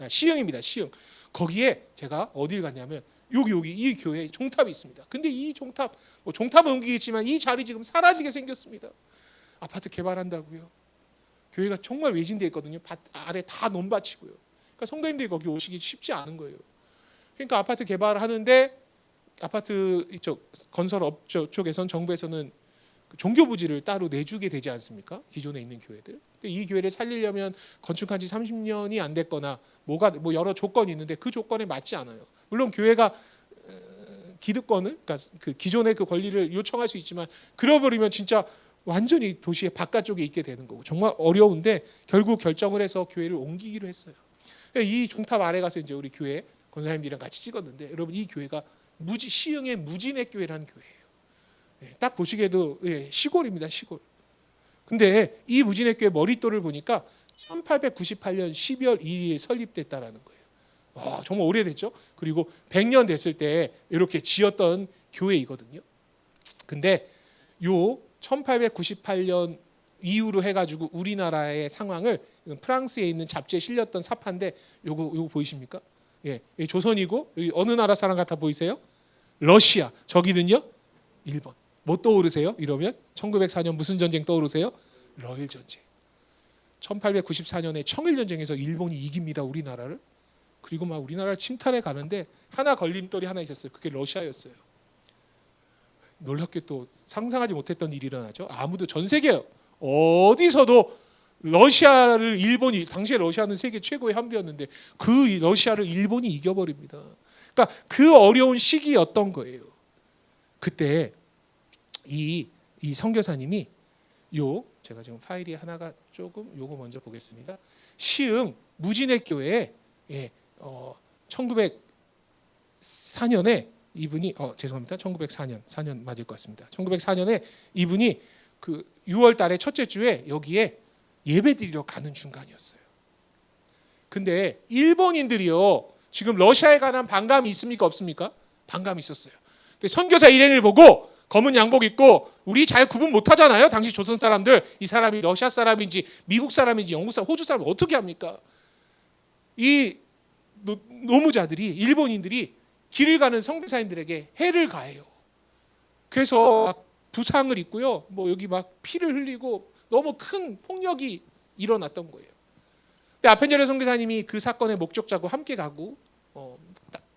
Speaker 1: 시흥입니다. 시흥. 거기에 제가 어딜 갔냐면 여기 이 교회에 종탑이 있습니다. 근데 이 종탑은 옮기겠지만 이 자리 지금 사라지게 생겼습니다. 아파트 개발한다고요. 교회가 정말 외진되어 있거든요. 밭 아래 다 논밭이고요. 그러니까 성도님들이 거기 오시기 쉽지 않은 거예요. 그러니까 아파트 개발을 하는데 아파트 이쪽 건설업 쪽에선 정부에서는 종교 부지를 따로 내주게 되지 않습니까? 기존에 있는 교회들. 근데 이 교회를 살리려면 건축한 지 30년이 안 됐거나 뭐 여러 조건이 있는데 그 조건에 맞지 않아요. 물론 교회가 기득권을, 그러니까 그 기존의 그 권리를 요청할 수 있지만 그러버리면 진짜 완전히 도시의 바깥쪽에 있게 되는 거고 정말 어려운데 결국 결정을 해서 교회를 옮기기로 했어요. 이 종탑 아래 가서 이제 우리 교회 권사님들이랑 같이 찍었는데 여러분, 이 교회가 시흥의 무진의 교회라는 교회예요. 딱 보시기에도 시골입니다, 시골. 근데 이 무진의 교회 머릿돌을 보니까 1898년 12월 2일 설립됐다라는 거예요. 와, 정말 오래됐죠. 그리고 100년 됐을 때 이렇게 지었던 교회이거든요. 근데 요 1898년 이후로 해가지고 우리나라의 상황을, 프랑스에 있는 잡지에 실렸던 사파인데 요거 보이십니까? 조선이고 여기 어느 나라 사람 같아 보이세요? 러시아. 저기는요? 일본. 뭐 떠오르세요? 이러면 1904년 무슨 전쟁 떠오르세요? 러일 전쟁. 1894년에 청일 전쟁에서 일본이 이깁니다, 우리나라를. 그리고 막 우리나라를 침탈해 가는데 하나 걸림돌이 하나 있었어요. 그게 러시아였어요. 놀랍게 또 상상하지 못했던 일이 일어나죠. 아무도 전 세계 어디서도 러시아를 일본이, 당시에 러시아는 세계 최고의 함대였는데 그 러시아를 일본이 이겨버립니다. 그러니까 그 어려운 시기였던 거예요. 그때 이 선교사님이 제가 지금 파일이 하나가 조금 요거 먼저 보겠습니다. 시흥 무진의 교회에 1904년에 이분이 죄송합니다. 1904년 맞을 것 같습니다. 1904년에 이분이 그 6월 달에 첫째 주에 여기에 예배드리러 가는 중간이었어요. 근데 일본인들이요, 지금 러시아에 관한 반감이 있습니까, 없습니까? 반감이 있었어요. 근데 선교사 일행을 보고 검은 양복 입고, 우리 잘 구분 못 하잖아요. 당시 조선 사람들, 이 사람이 러시아 사람인지 미국 사람인지 영국 사람, 호주 사람 어떻게 합니까? 이 노무자들이, 일본인들이 길을 가는 선교사님들에게 해를 가해요. 그래서 막 부상을 입고요, 뭐 여기 막 피를 흘리고 너무 큰 폭력이 일어났던 거예요. 근데 아펜젤러 선교사님이 그 사건의 목격자고 함께 가고,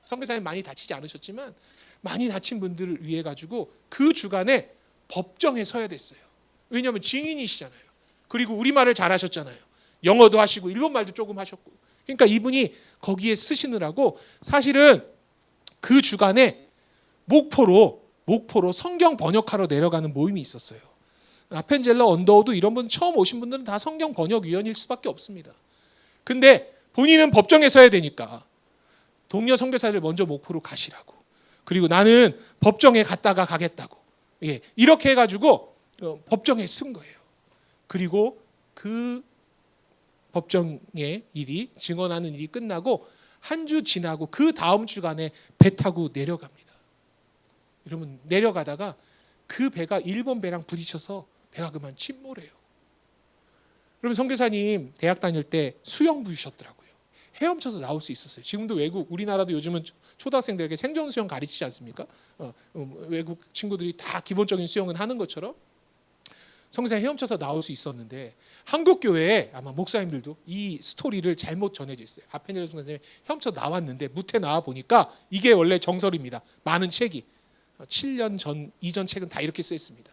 Speaker 1: 선교사님 많이 다치지 않으셨지만 많이 다친 분들을 위해 가지고 그 주간에 법정에 서야 됐어요. 왜냐하면 증인이시잖아요. 그리고 우리말을 잘하셨잖아요. 영어도 하시고 일본말도 조금 하셨고. 그러니까 이분이 거기에 쓰시느라고 사실은 그 주간에 목포로 성경 번역하러 내려가는 모임이 있었어요. 아펜젤러 언더우드 이런 분 처음 오신 분들은 다 성경 번역 위원일 수밖에 없습니다. 근데 본인은 법정에 서야 되니까 동료 선교사를 먼저 목포로 가시라고. 그리고 나는 법정에 갔다가 가겠다고. 이렇게 해가지고 법정에 쓴 거예요. 그리고 그 법정의 일이, 증언하는 일이 끝나고 한 주 지나고 그 다음 주간에 배 타고 내려갑니다. 여러분, 내려가다가 그 배가 일본 배랑 부딪혀서 배가 그만 침몰해요. 여러분, 선교사님 대학 다닐 때 수영 부르셨더라고요. 헤엄쳐서 나올 수 있었어요. 지금도 우리나라도 요즘은 초등학생들에게 생존 수영 가르치지 않습니까? 외국 친구들이 다 기본적인 수영은 하는 것처럼 성사에 헤엄쳐서 나올 수 있었는데 한국 교회에 아마 목사님들도 이 스토리를 잘못 전해져 있어요. 아펜젤로 성사님이 헤엄쳐 나왔는데 무태 나와 보니까 이게 원래 정설입니다. 많은 책이 7년 전 이전 책은 다 이렇게 써 있습니다.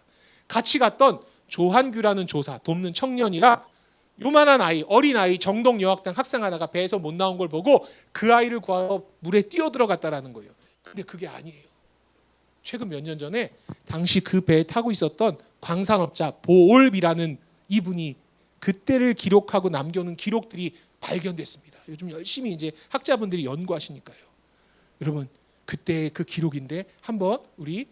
Speaker 1: 같이 갔던 조한규라는 조사 돕는 청년이라 요만한 아이, 어린 아이 정동 여학당 학생하다가 배에서 못 나온 걸 보고 그 아이를 구하러 물에 뛰어 들어갔다라는 거예요. 근데 그게 아니에요. 최근 몇 년 전에 당시 그 배에 타고 있었던 광산업자 보올비라는 이분이 그때를 기록하고 남겨놓은 기록들이 발견됐습니다. 요즘 열심히 이제 학자분들이 연구하시니까요. 여러분 그때 그 기록인데 한번 우리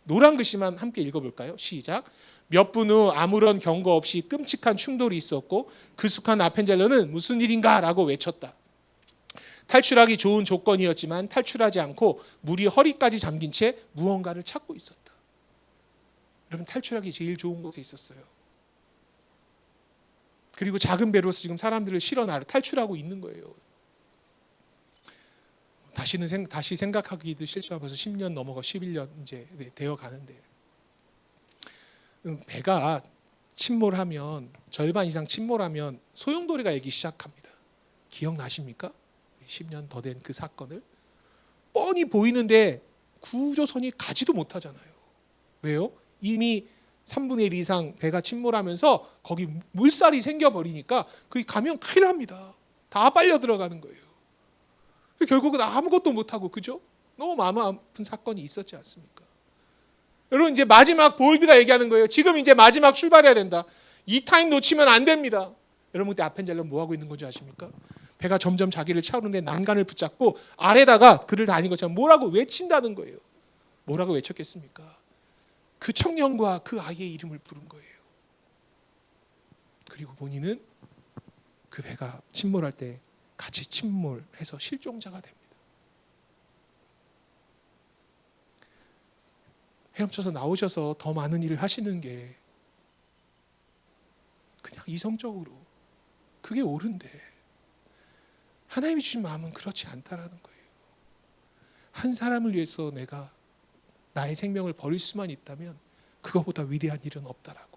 Speaker 1: 노란 글씨만 함께 읽어볼까요? 시작. 몇 분 후 아무런 경고 없이 끔찍한 충돌이 있었고 그숙한 아펜젤러는 무슨 일인가라고 외쳤다. 탈출하기 좋은 조건이었지만 탈출하지 않고 물이 허리까지 잠긴 채 무언가를 찾고 있었다. 여러분 탈출하기 제일 좋은 곳에 있었어요. 그리고 작은 배로서 지금 사람들을 실어 나를 탈출하고 있는 거예요. 다시 생각하기도 싫지만 벌써 10년 넘어가 11년 이제 되어 가는데 배가 침몰하면 절반 이상 침몰하면 소용돌이가 일기 시작합니다. 기억나십니까? 10년 더 된 그 사건을 뻔히 보이는데 구조선이 가지도 못하잖아요. 왜요? 이미 3분의 1 이상 배가 침몰하면서 거기 물살이 생겨버리니까 거기 가면 큰일 납니다. 다 빨려 들어가는 거예요. 결국은 아무것도 못하고 그죠? 너무 마음 아픈 사건이 있었지 않습니까? 여러분 이제 마지막 보울비가 얘기하는 거예요. 지금 이제 마지막 출발해야 된다. 이 타임 놓치면 안 됩니다. 여러분 그때 아펜젤러 뭐 하고 있는 건지 아십니까? 배가 점점 자기를 차오르는데 난간을 붙잡고 아래다가 그를 다닌 것처럼 뭐라고 외친다는 거예요. 뭐라고 외쳤겠습니까? 그 청년과 그 아이의 이름을 부른 거예요. 그리고 본인은 그 배가 침몰할 때 같이 침몰해서 실종자가 됩니다. 헤엄쳐서 나오셔서 더 많은 일을 하시는 게 그냥 이성적으로 그게 옳은데 하나님이 주신 마음은 그렇지 않다라는 거예요. 한 사람을 위해서 내가 나의 생명을 버릴 수만 있다면 그거보다 위대한 일은 없다라고.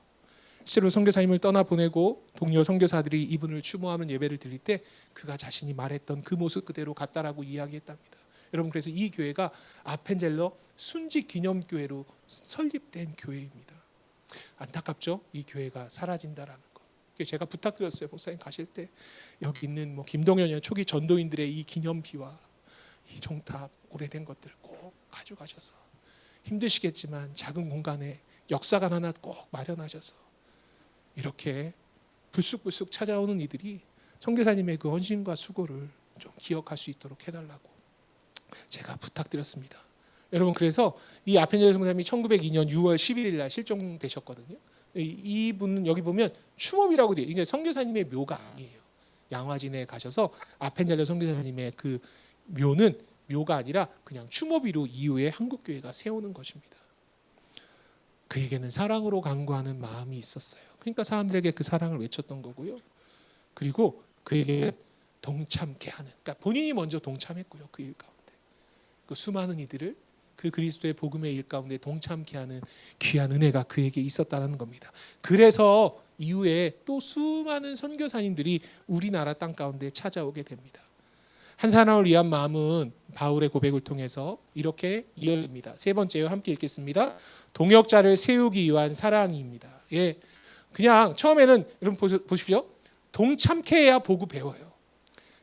Speaker 1: 실제로 선교사님을 떠나보내고 동료 선교사들이 이분을 추모하는 예배를 드릴 때 그가 자신이 말했던 그 모습 그대로 갔다라고 이야기했답니다. 여러분 그래서 이 교회가 아펜젤러 순직 기념교회로 설립된 교회입니다. 안타깝죠? 이 교회가 사라진다라는 거. 제가 부탁드렸어요. 목사님 가실 때 여기 있는 뭐 김동현 초기 전도인들의 이 기념비와 이 종탑 오래된 것들 꼭 가져가셔서 힘드시겠지만 작은 공간에 역사관 하나 꼭 마련하셔서 이렇게 불쑥불쑥 찾아오는 이들이 선교사님의 그 헌신과 수고를 좀 기억할 수 있도록 해달라고 제가 부탁드렸습니다. 여러분 그래서 이 아펜젤러 선교사님이 1902년 6월 11일 날 실종되셨거든요. 이분은 여기 보면 추모비라고 돼요. 이게 선교사님의 묘가 아니에요. 양화진에 가셔서 아펜젤러 선교사님의 그 묘는 묘가 아니라 그냥 추모비로 이후에 한국교회가 세우는 것입니다. 그에게는 사랑으로 간구하는 마음이 있었어요. 그러니까 사람들에게 그 사랑을 외쳤던 거고요. 그리고 그에게 동참케 하는, 그러니까 본인이 먼저 동참했고요. 그 일 가운데 그 수많은 이들을 그 그리스도의 복음의 일 가운데 동참케 하는 귀한 은혜가 그에게 있었다는 겁니다. 그래서 이후에 또 수많은 선교사님들이 우리나라 땅 가운데 찾아오게 됩니다. 한 사람을 위한 마음은 바울의 고백을 통해서 이렇게 이어집니다. 세 번째요, 함께 읽겠습니다. 동역자를 세우기 위한 사랑입니다. 예, 그냥 처음에는 여러분 보십시오. 동참케 해야 보고 배워요.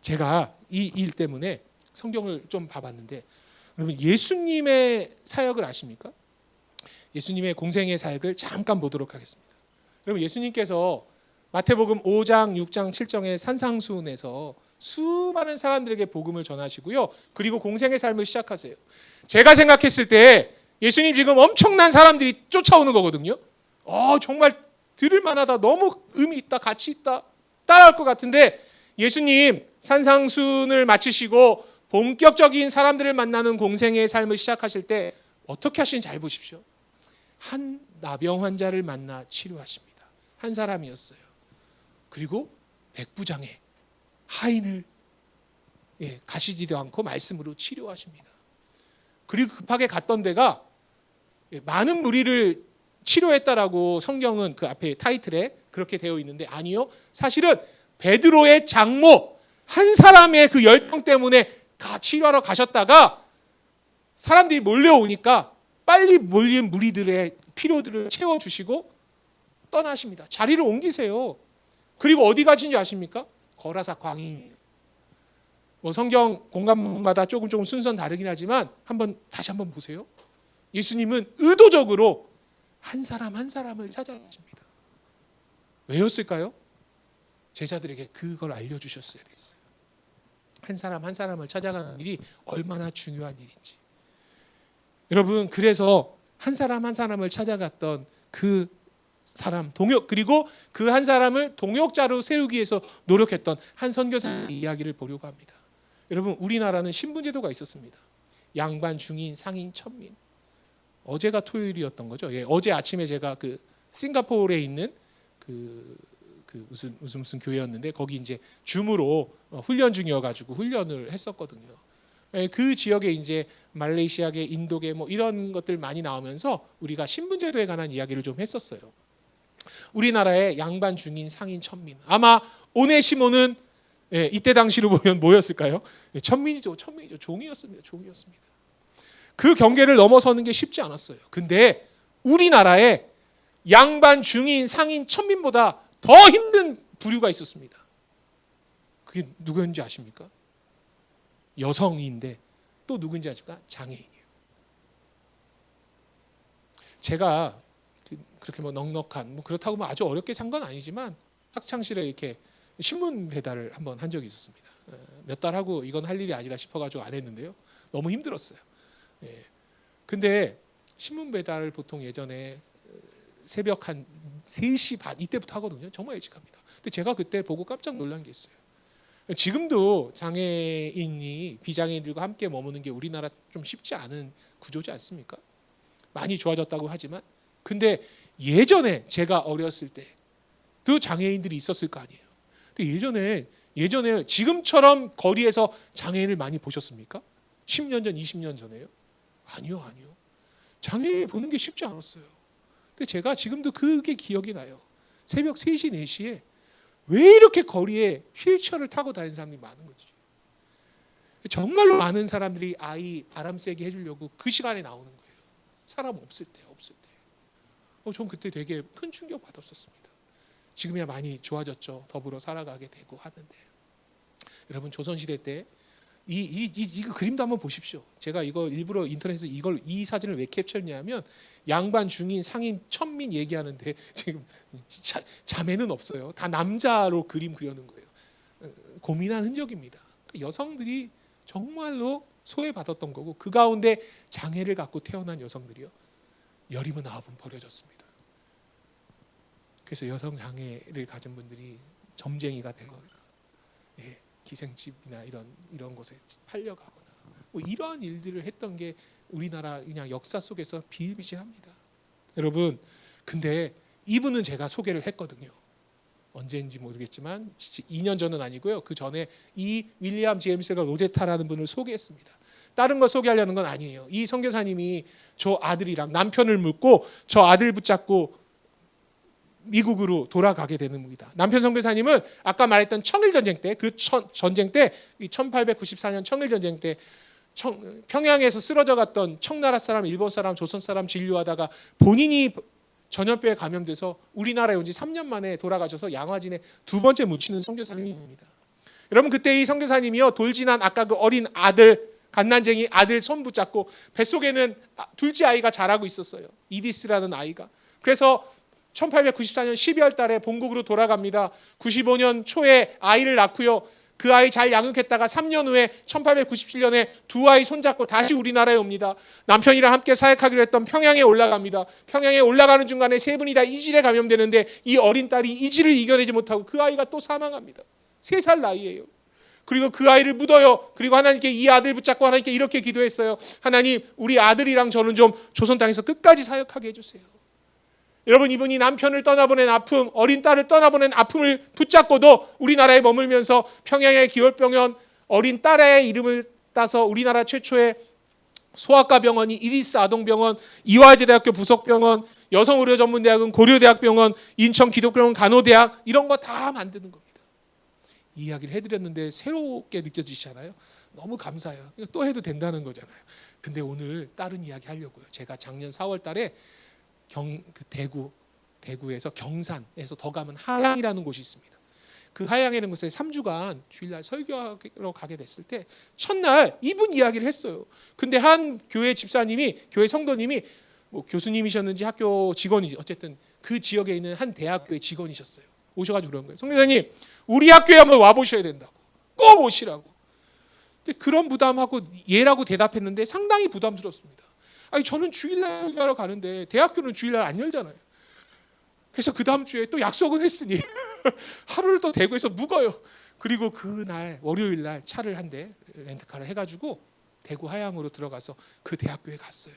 Speaker 1: 제가 이 일 때문에 성경을 좀 봐봤는데 여러분 예수님의 사역을 아십니까? 예수님의 공생의 사역을 잠깐 보도록 하겠습니다. 여러분 예수님께서 마태복음 5장, 6장, 7장의 산상수훈에서 수많은 사람들에게 복음을 전하시고요. 그리고 공생의 삶을 시작하세요. 제가 생각했을 때 예수님 지금 엄청난 사람들이 쫓아오는 거거든요. 정말 들을 만하다. 너무 의미 있다. 가치 있다. 따라할 것 같은데 예수님 산상수훈을 마치시고 본격적인 사람들을 만나는 공생의 삶을 시작하실 때 어떻게 하시는지 잘 보십시오. 한 나병 환자를 만나 치료하십니다. 한 사람이었어요. 그리고 백부장의 하인을 가시지도 않고 말씀으로 치료하십니다. 그리고 급하게 갔던 데가 많은 무리를 치료했다라고 성경은 그 앞에 타이틀에 그렇게 되어 있는데 아니요. 사실은 베드로의 장모 한 사람의 그 열정 때문에 다 치료하러 가셨다가 사람들이 몰려오니까 빨리 몰린 무리들의 필요들을 채워주시고 떠나십니다. 자리를 옮기세요. 그리고 어디 가신지 아십니까? 거라사 광이에요. 뭐 성경 공간마다 조금 순서는 다르긴 하지만 다시 한번 보세요. 예수님은 의도적으로 한 사람 한 사람을 찾아가십니다. 왜였을까요? 제자들에게 그걸 알려주셨어야 됐어요. 한 사람 한 사람을 찾아가는 일이 얼마나 중요한 일인지. 여러분, 그래서 한 사람 한 사람을 찾아갔던 그 사람 그리고 그 한 사람을 동역자로 세우기 위해서 노력했던 한 선교사의 이야기를 보려고 합니다. 여러분, 우리나라는 신분제도가 있었습니다. 양반, 중인, 상인, 천민. 어제가 토요일이었던 거죠. 예, 어제 아침에 제가 그 싱가포르에 있는 무슨 교회였는데 거기 이제 줌으로 훈련 중이어가지고 훈련을 했었거든요. 예, 그 지역에 이제 말레이시아계, 인도계 뭐 이런 것들 많이 나오면서 우리가 신분제도에 관한 이야기를 좀 했었어요. 우리나라의 양반, 중인, 상인, 천민. 아마 오네시모는 이때 당시로 보면 뭐였을까요? 천민이죠. 종이었습니다. 그 경계를 넘어서는 게 쉽지 않았어요. 근데 우리나라에 양반, 중인, 상인, 천민보다 더 힘든 부류가 있었습니다. 그게 누구였는지 아십니까? 여성인데 또 누군지 아십니까? 장애인이에요. 제가 그렇게 뭐 넉넉한 그렇다고 뭐 아주 어렵게 산 건 아니지만 학창시절에 이렇게 신문 배달을 한번 한 적이 있었습니다. 몇 달 하고 이건 할 일이 아니다 싶어가지고 안 했는데요. 너무 힘들었어요. 근데 신문 배달을 보통 예전에 새벽 한 3시 반 이때부터 하거든요. 정말 일찍 합니다. 근데 제가 그때 보고 깜짝 놀란 게 있어요. 지금도 장애인이 비장애인들과 함께 머무는 게 우리나라 좀 쉽지 않은 구조지 않습니까? 많이 좋아졌다고 하지만 근데 예전에 제가 어렸을 때도 장애인들이 있었을 거 아니에요. 근데 예전에 지금처럼 거리에서 장애인을 많이 보셨습니까? 10년 전, 20년 전에요? 아니요. 장애인 보는 게 쉽지 않았어요. 근데 제가 지금도 그게 기억이 나요. 새벽 3시, 4시에 왜 이렇게 거리에 휠체어를 타고 다니는 사람들이 많은 거지? 정말로 많은 사람들이 아이 바람 쐬게 해주려고 그 시간에 나오는 거예요. 사람 없을 때. 전 그때 되게 큰 충격 받았었습니다. 지금이야 많이 좋아졌죠. 더불어 살아가게 되고 하는데. 여러분, 조선시대 때 이 그림도 한번 보십시오. 제가 이거 일부러 인터넷에서 이 사진을 왜 캡처했냐면 양반, 중인, 상인, 천민 얘기하는데 지금 자매는 없어요. 다 남자로 그림 그려는 거예요. 고민한 흔적입니다. 여성들이 정말로 소외받았던 거고 그 가운데 장애를 갖고 태어난 여성들이요. 79은 버려졌습니다. 그래서 여성 장애를 가진 분들이 점쟁이가 되거나 기생집이나 이런 곳에 팔려가거나 뭐 이러한 일들을 했던 게 우리나라 그냥 역사 속에서 비일비재합니다. 여러분, 근데 이분은 제가 소개를 했거든요. 언제인지 모르겠지만 2년 전은 아니고요. 그 전에 이 윌리엄 제임스가 로제타라는 분을 소개했습니다. 다른 거 소개하려는 건 아니에요. 이 선교사님이 저 아들이랑 남편을 묻고 저 아들 붙잡고 미국으로 돌아가게 되는 겁니다. 남편 선교사님은 아까 말했던 청일전쟁 때 전쟁 때 1894년 청일전쟁 때 평양에서 쓰러져 갔던 청나라 사람, 일본 사람, 조선 사람 진료하다가 본인이 전염병에 감염돼서 우리나라에 온 지 3년 만에 돌아가셔서 양화진에 2번째 묻히는 선교사님입니다. 여러분, 그때 이 선교사님이요 돌진한 아까 그 어린 아들 갓난쟁이 아들 손 붙잡고 뱃속에는 둘째 아이가 자라고 있었어요. 이디스라는 아이가. 그래서 1894년 12월 달에 본국으로 돌아갑니다. 95년 초에 아이를 낳고요. 그 아이 잘 양육했다가 3년 후에 1897년에 두 아이 손잡고 다시 우리나라에 옵니다. 남편이랑 함께 사역하기로 했던 평양에 올라갑니다. 평양에 올라가는 중간에 세 분이 다 이질에 감염되는데 이 어린 딸이 이질을 이겨내지 못하고 그 아이가 또 사망합니다. 3살 나이예요. 그리고 그 아이를 묻어요. 그리고 하나님께 이 아들 붙잡고 하나님께 이렇게 기도했어요. 하나님, 우리 아들이랑 저는 좀 조선 땅에서 끝까지 사역하게 해주세요. 여러분, 이분이 남편을 떠나보낸 아픔, 어린 딸을 떠나보낸 아픔을 붙잡고도 우리나라에 머물면서 평양의 기월병원 어린 딸의 이름을 따서 우리나라 최초의 소아과 병원이 이리스 아동병원, 이화여자대학교 부속병원, 여성의료전문대학은 고려대학병원, 인천기독병원 간호대학 이런 거 다 만드는 겁니다. 이 이야기를 해드렸는데 새롭게 느껴지시잖아요. 너무 감사해요. 또 해도 된다는 거잖아요. 근데 오늘 다른 이야기 하려고요. 제가 작년 4월 달에 대구에서 경산에서 더 가면 하양이라는 곳이 있습니다. 그 하양이라는 곳에 3주간 주일날 설교하러 가게 됐을 때 첫날 이분 이야기를 했어요. 근데 한 교회 집사님이, 교회 성도님이 뭐 교수님이셨는지 학교 직원이지 어쨌든 그 지역에 있는 한 대학교의 직원이셨어요. 오셔가지고 그런 거예요. 성교사님, 우리 학교에 한번 와보셔야 된다고. 꼭 오시라고. 근데 그런 부담하고 예라고 대답했는데 상당히 부담스럽습니다. 아니 저는 주일날 설교하러 가는데 대학교는 주일날 안 열잖아요. 그래서 그 다음 주에 또 약속은 했으니 하루를 또 대구에서 묵어요. 그리고 그날 월요일 날 차를 한 대 렌트카를 해가지고 대구 하양으로 들어가서 그 대학교에 갔어요.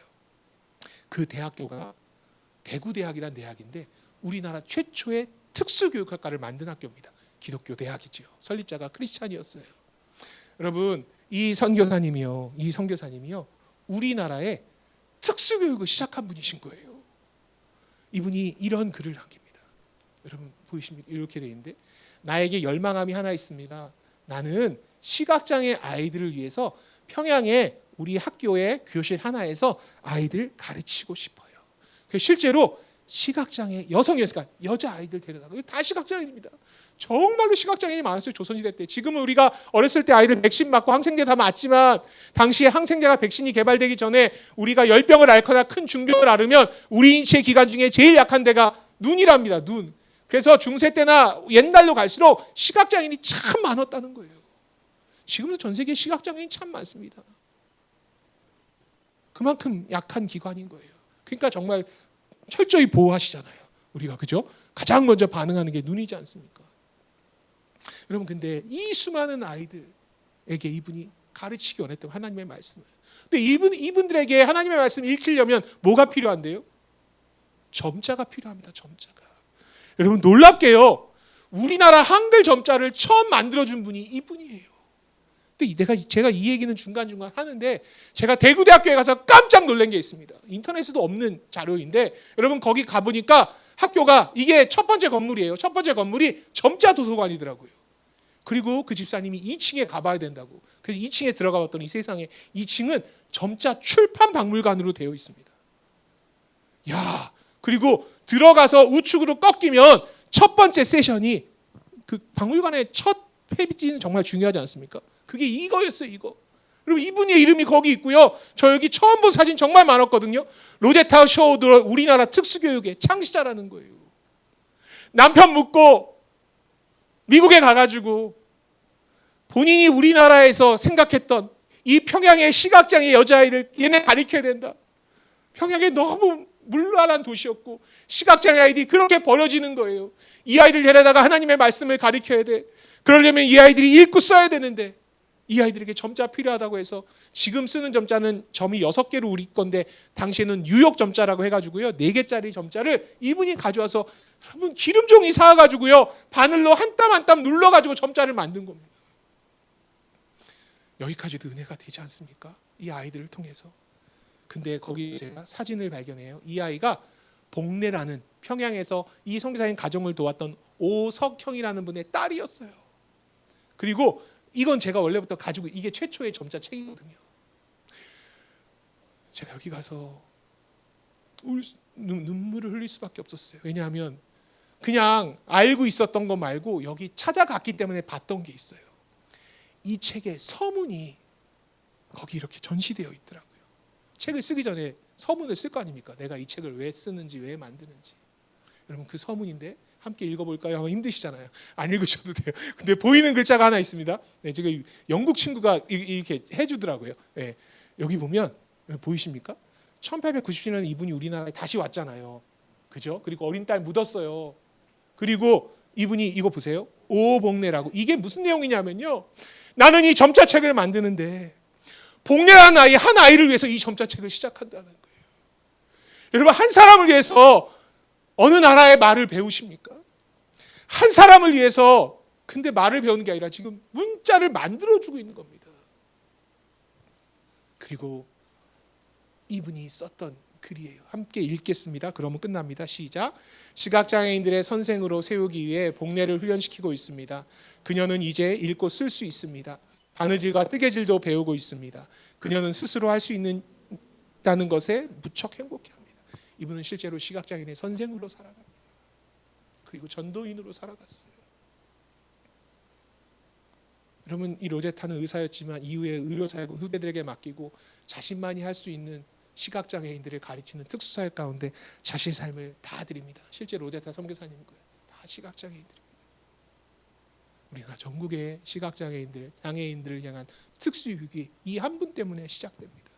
Speaker 1: 그 대학교가 대구대학이란 대학인데 우리나라 최초의 특수교육학과를 만든 학교입니다. 기독교 대학이지요. 설립자가 크리스찬이었어요. 여러분 이 선교사님이요, 우리나라에 특수교육을 시작한 분이신 거예요. 이분이 이런 글을 남깁니다. 여러분 보이십니까? 이렇게 돼 있는데 나에게 열망함이 하나 있습니다. 나는 시각장애 아이들을 위해서 평양에 우리 학교의 교실 하나에서 아이들 가르치고 싶어요. 실제로 시각장애 여성이었으니까 여자 아이들 데려다가 다 시각장애입니다. 정말로 시각장애인이 많았어요. 조선시대 때. 지금은 우리가 어렸을 때 아이들 백신 맞고 항생제 다 맞지만 당시에 항생제가 백신이 개발되기 전에 우리가 열병을 앓거나 큰 중병을 앓으면 우리 인체 기관 중에 제일 약한 데가 눈이랍니다. 눈. 그래서 중세 때나 옛날로 갈수록 시각장애인이 참 많았다는 거예요. 지금도 전 세계에 시각장애인이 참 많습니다. 그만큼 약한 기관인 거예요. 그러니까 정말 철저히 보호하시잖아요. 우리가 그죠? 가장 먼저 반응하는 게 눈이지 않습니까? 여러분 근데 이 수많은 아이들에게 이분이 가르치기 원했던 하나님의 말씀을. 근데 이분들에게 하나님의 말씀을 읽히려면 뭐가 필요한데요? 점자가 필요합니다. 점자가. 여러분 놀랍게요. 우리나라 한글 점자를 처음 만들어준 분이 이분이에요. 근데 제가 이 얘기는 중간중간 하는데 제가 대구대학교에 가서 깜짝 놀란 게 있습니다. 인터넷에도 없는 자료인데 여러분 거기 가보니까 학교가 이게 첫 번째 건물이에요. 첫 번째 건물이 점자 도서관이더라고요. 그리고 그 집사님이 2층에 가봐야 된다고. 그래서 2층에 들어가 봤더니 세상에 2층은 점자 출판 박물관으로 되어 있습니다. 야, 그리고 들어가서 우측으로 꺾이면 첫 번째 세션이 그 박물관의 첫 페이지는 정말 중요하지 않습니까? 그게 이거였어요, 이거. 그리고 이분의 이름이 거기 있고요. 저 여기 처음 본 사진 정말 많았거든요. 로제타 쇼드 우리나라 특수교육의 창시자라는 거예요. 남편 묻고 미국에 가가지고 본인이 우리나라에서 생각했던 이 평양의 시각장애 여자아이들 얘네 가르쳐야 된다. 평양에 너무 물란한 도시였고 시각장애 아이들이 그렇게 버려지는 거예요. 이 아이들 데려다가 하나님의 말씀을 가르쳐야 돼. 그러려면 이 아이들이 읽고 써야 되는데 이 아이들에게 점자 필요하다고 해서 지금 쓰는 점자는 점이 6개로 우리 건데 당시에는 뉴욕 점자라고 해가지고요 4개짜리 점자를 이분이 가져와서 여러분 기름종이 사와가지고요 바늘로 한 땀 한 땀 눌러가지고 점자를 만든 겁니다. 여기까지도 은혜가 되지 않습니까? 이 아이들을 통해서. 근데 거기 제가 사진을 발견해요. 이 아이가 복례라는 평양에서 이 선교사님 가정을 도왔던 오석형이라는 분의 딸이었어요. 그리고 이건 제가 원래부터 가지고 이게 최초의 점자 책이거든요. 제가 여기 가서 눈물을 흘릴 수밖에 없었어요. 왜냐하면 그냥 알고 있었던 거 말고 여기 찾아갔기 때문에 봤던 게 있어요. 이 책의 서문이 거기 이렇게 전시되어 있더라고요. 책을 쓰기 전에 서문을 쓸 거 아닙니까? 내가 이 책을 왜 쓰는지 왜 만드는지. 여러분 그 서문인데 함께 읽어볼까요? 하면 힘드시잖아요. 안 읽으셔도 돼요. 근데 보이는 글자가 하나 있습니다. 네, 지금 영국 친구가 이렇게 해주더라고요. 네, 여기 보면 보이십니까? 1897년에 이분이 우리나라에 다시 왔잖아요. 그죠? 그리고 어린 딸 묻었어요. 그리고 이분이 이거 보세요. 오복례라고. 이게 무슨 내용이냐면요. 나는 이 점자책을 만드는데 복례한 아이 한 아이를 위해서 이 점자책을 시작한다는 거예요. 여러분 한 사람을 위해서 어느 나라의 말을 배우십니까? 한 사람을 위해서 근데 말을 배우는 게 아니라 지금 문자를 만들어주고 있는 겁니다. 그리고 이분이 썼던 글이에요. 함께 읽겠습니다. 그러면 끝납니다. 시작. 시각장애인들의 선생으로 세우기 위해 복례를 훈련시키고 있습니다. 그녀는 이제 읽고 쓸 수 있습니다. 바느질과 뜨개질도 배우고 있습니다. 그녀는 스스로 할 수 있다는 것에 무척 행복해합니다. 이분은 실제로 시각장애인의 선생으로 살아갑니다. 그리고 전도인으로 살아갔어요. 여러분, 이 로제타는 의사였지만 이후에 의료사역을 후배들에게 맡기고 자신만이 할 수 있는 시각장애인들을 가르치는 특수사역 가운데 자신의 삶을 다 드립니다. 실제 로제타 선교사님인 거예요. 다 시각장애인들입니다. 우리나라 전국의 시각장애인들, 장애인들을 향한 특수유기 이 한 분 때문에 시작됩니다.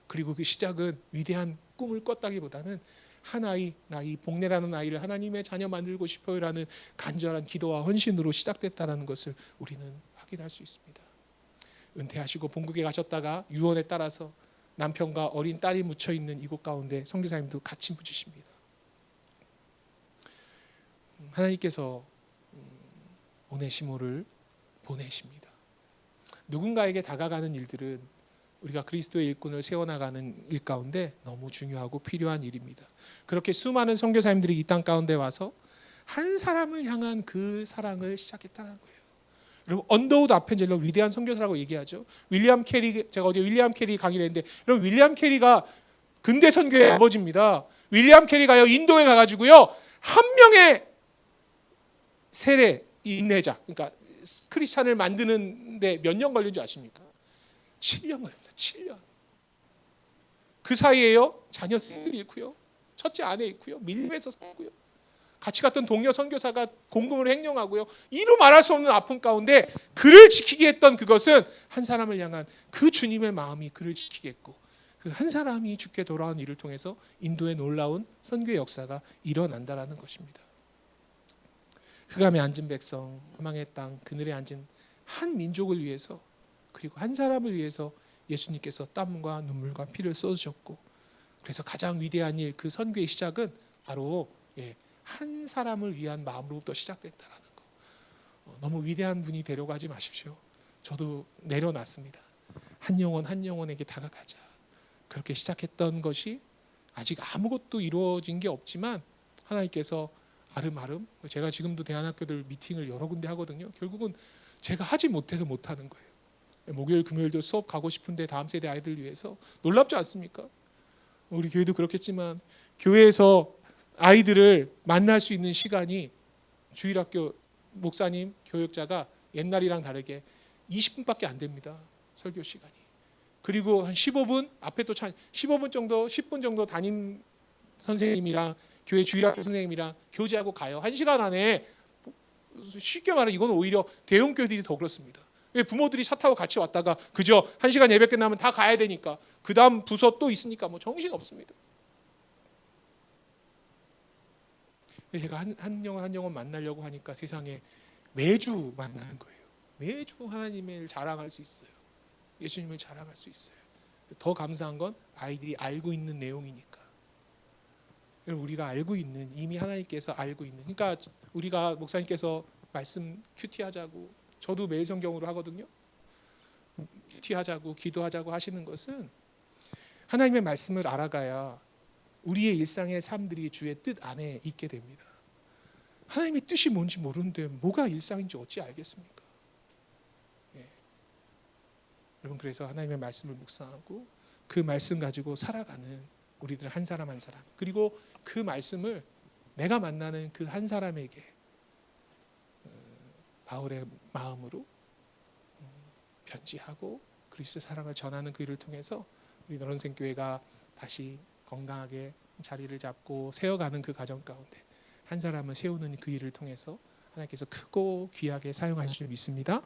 Speaker 1: 그리고 그 시작은 위대한 꿈을 꿨다기보다는 한 아이, 나 이 복례라는 아이를 하나님의 자녀 만들고 싶어요라는 간절한 기도와 헌신으로 시작됐다는 것을 우리는 확인할 수 있습니다. 은퇴하시고 본국에 가셨다가 유언에 따라서 남편과 어린 딸이 묻혀 있는 이곳 가운데 선교사님도 같이 묻으십니다. 하나님께서 오네시모를 보내십니다. 누군가에게 다가가는 일들은 우리가 그리스도의 일꾼을 세워나가는 일 가운데 너무 중요하고 필요한 일입니다. 그렇게 수많은 선교사님들이 이 땅 가운데 와서 한 사람을 향한 그 사랑을 시작했다는 거예요. 여러분, 언더우드 아펜젤러 위대한 선교사라고 얘기하죠. 윌리엄 캐리, 제가 어제 윌리엄 캐리 강의를 했는데, 여러분 윌리엄 캐리가 근대 선교의 아버지입니다. 윌리엄 캐리가요 인도에 가가지고요 한 명의 세례 인내자, 그러니까 크리스찬을 만드는데 몇 년 걸린 줄 아십니까? 7년 걸립니다. 7년. 그 사이에요 자녀 셋을 잃고요, 첫째 아내 잃고요, 밀림에서 살고요, 같이 갔던 동료 선교사가 공금을 횡령하고요, 이루 말할 수 없는 아픔 가운데 그를 지키게 했던 그것은 한 사람을 향한 그 주님의 마음이 그를 지키게 했고, 그 한 사람이 죽게 돌아온 일을 통해서 인도의 놀라운 선교의 역사가 일어난다라는 것입니다. 흑암에 앉은 백성, 사망의 땅, 그늘에 앉은 한 민족을 위해서, 그리고 한 사람을 위해서 예수님께서 땀과 눈물과 피를 쏟으셨고, 그래서 가장 위대한 일, 그 선교의 시작은 바로 한 사람을 위한 마음으로부터 시작됐다라는 거. 너무 위대한 분이 되려고 하지 마십시오. 저도 내려놨습니다. 한 영혼 한 영혼에게 다가가자. 그렇게 시작했던 것이 아직 아무것도 이루어진 게 없지만 하나님께서 아름아름, 제가 지금도 대안학교들 미팅을 여러 군데 하거든요. 결국은 제가 하지 못해서 못하는 거예요. 목요일 금요일도 수업 가고 싶은데 다음 세대 아이들 위해서 놀랍지 않습니까? 우리 교회도 그렇겠지만 교회에서 아이들을 만날 수 있는 시간이 주일학교 목사님, 교육자가 옛날이랑 다르게 20분밖에 안 됩니다. 설교 시간이. 그리고 한 15분 앞에 또 15분 정도, 10분 정도 담임 선생님이랑 교회 주일학교 선생님이랑 교제하고 가요. 1시간 안에. 쉽게 말하면 이건 오히려 대형 교회들이 더 그렇습니다. 부모들이 차 타고 같이 왔다가 그저 1시간 예배 끝나면 다 가야 되니까 그 다음 부서 또 있으니까 뭐 정신 없습니다. 제가 한 영혼 한 영혼 만나려고 하니까 세상에 매주 만나는 거예요. 매주 하나님을 자랑할 수 있어요. 예수님을 자랑할 수 있어요. 더 감사한 건 아이들이 알고 있는 내용이니까. 우리가 알고 있는, 이미 하나님께서 알고 있는, 그러니까 우리가 목사님께서 말씀 큐티하자고, 저도 매일 성경으로 하거든요. 큐티하자고 기도하자고 하시는 것은 하나님의 말씀을 알아가야 우리의 일상의 삶들이 주의 뜻 안에 있게 됩니다. 하나님의 뜻이 뭔지 모르는데 뭐가 일상인지 어찌 알겠습니까? 여러분, 그래서 하나님의 말씀을 묵상하고 그 말씀 가지고 살아가는 우리들 한 사람 한 사람, 그리고 그 말씀을 내가 만나는 그 한 사람에게 바울의 마음으로 편지하고 그리스도의 사랑을 전하는 그 일을 통해서 우리 너런생교회가 다시 건강하게 자리를 잡고 세워가는 그 과정 가운데 한 사람을 세우는 그 일을 통해서 하나님께서 크고 귀하게 사용하실 줄 믿습니다.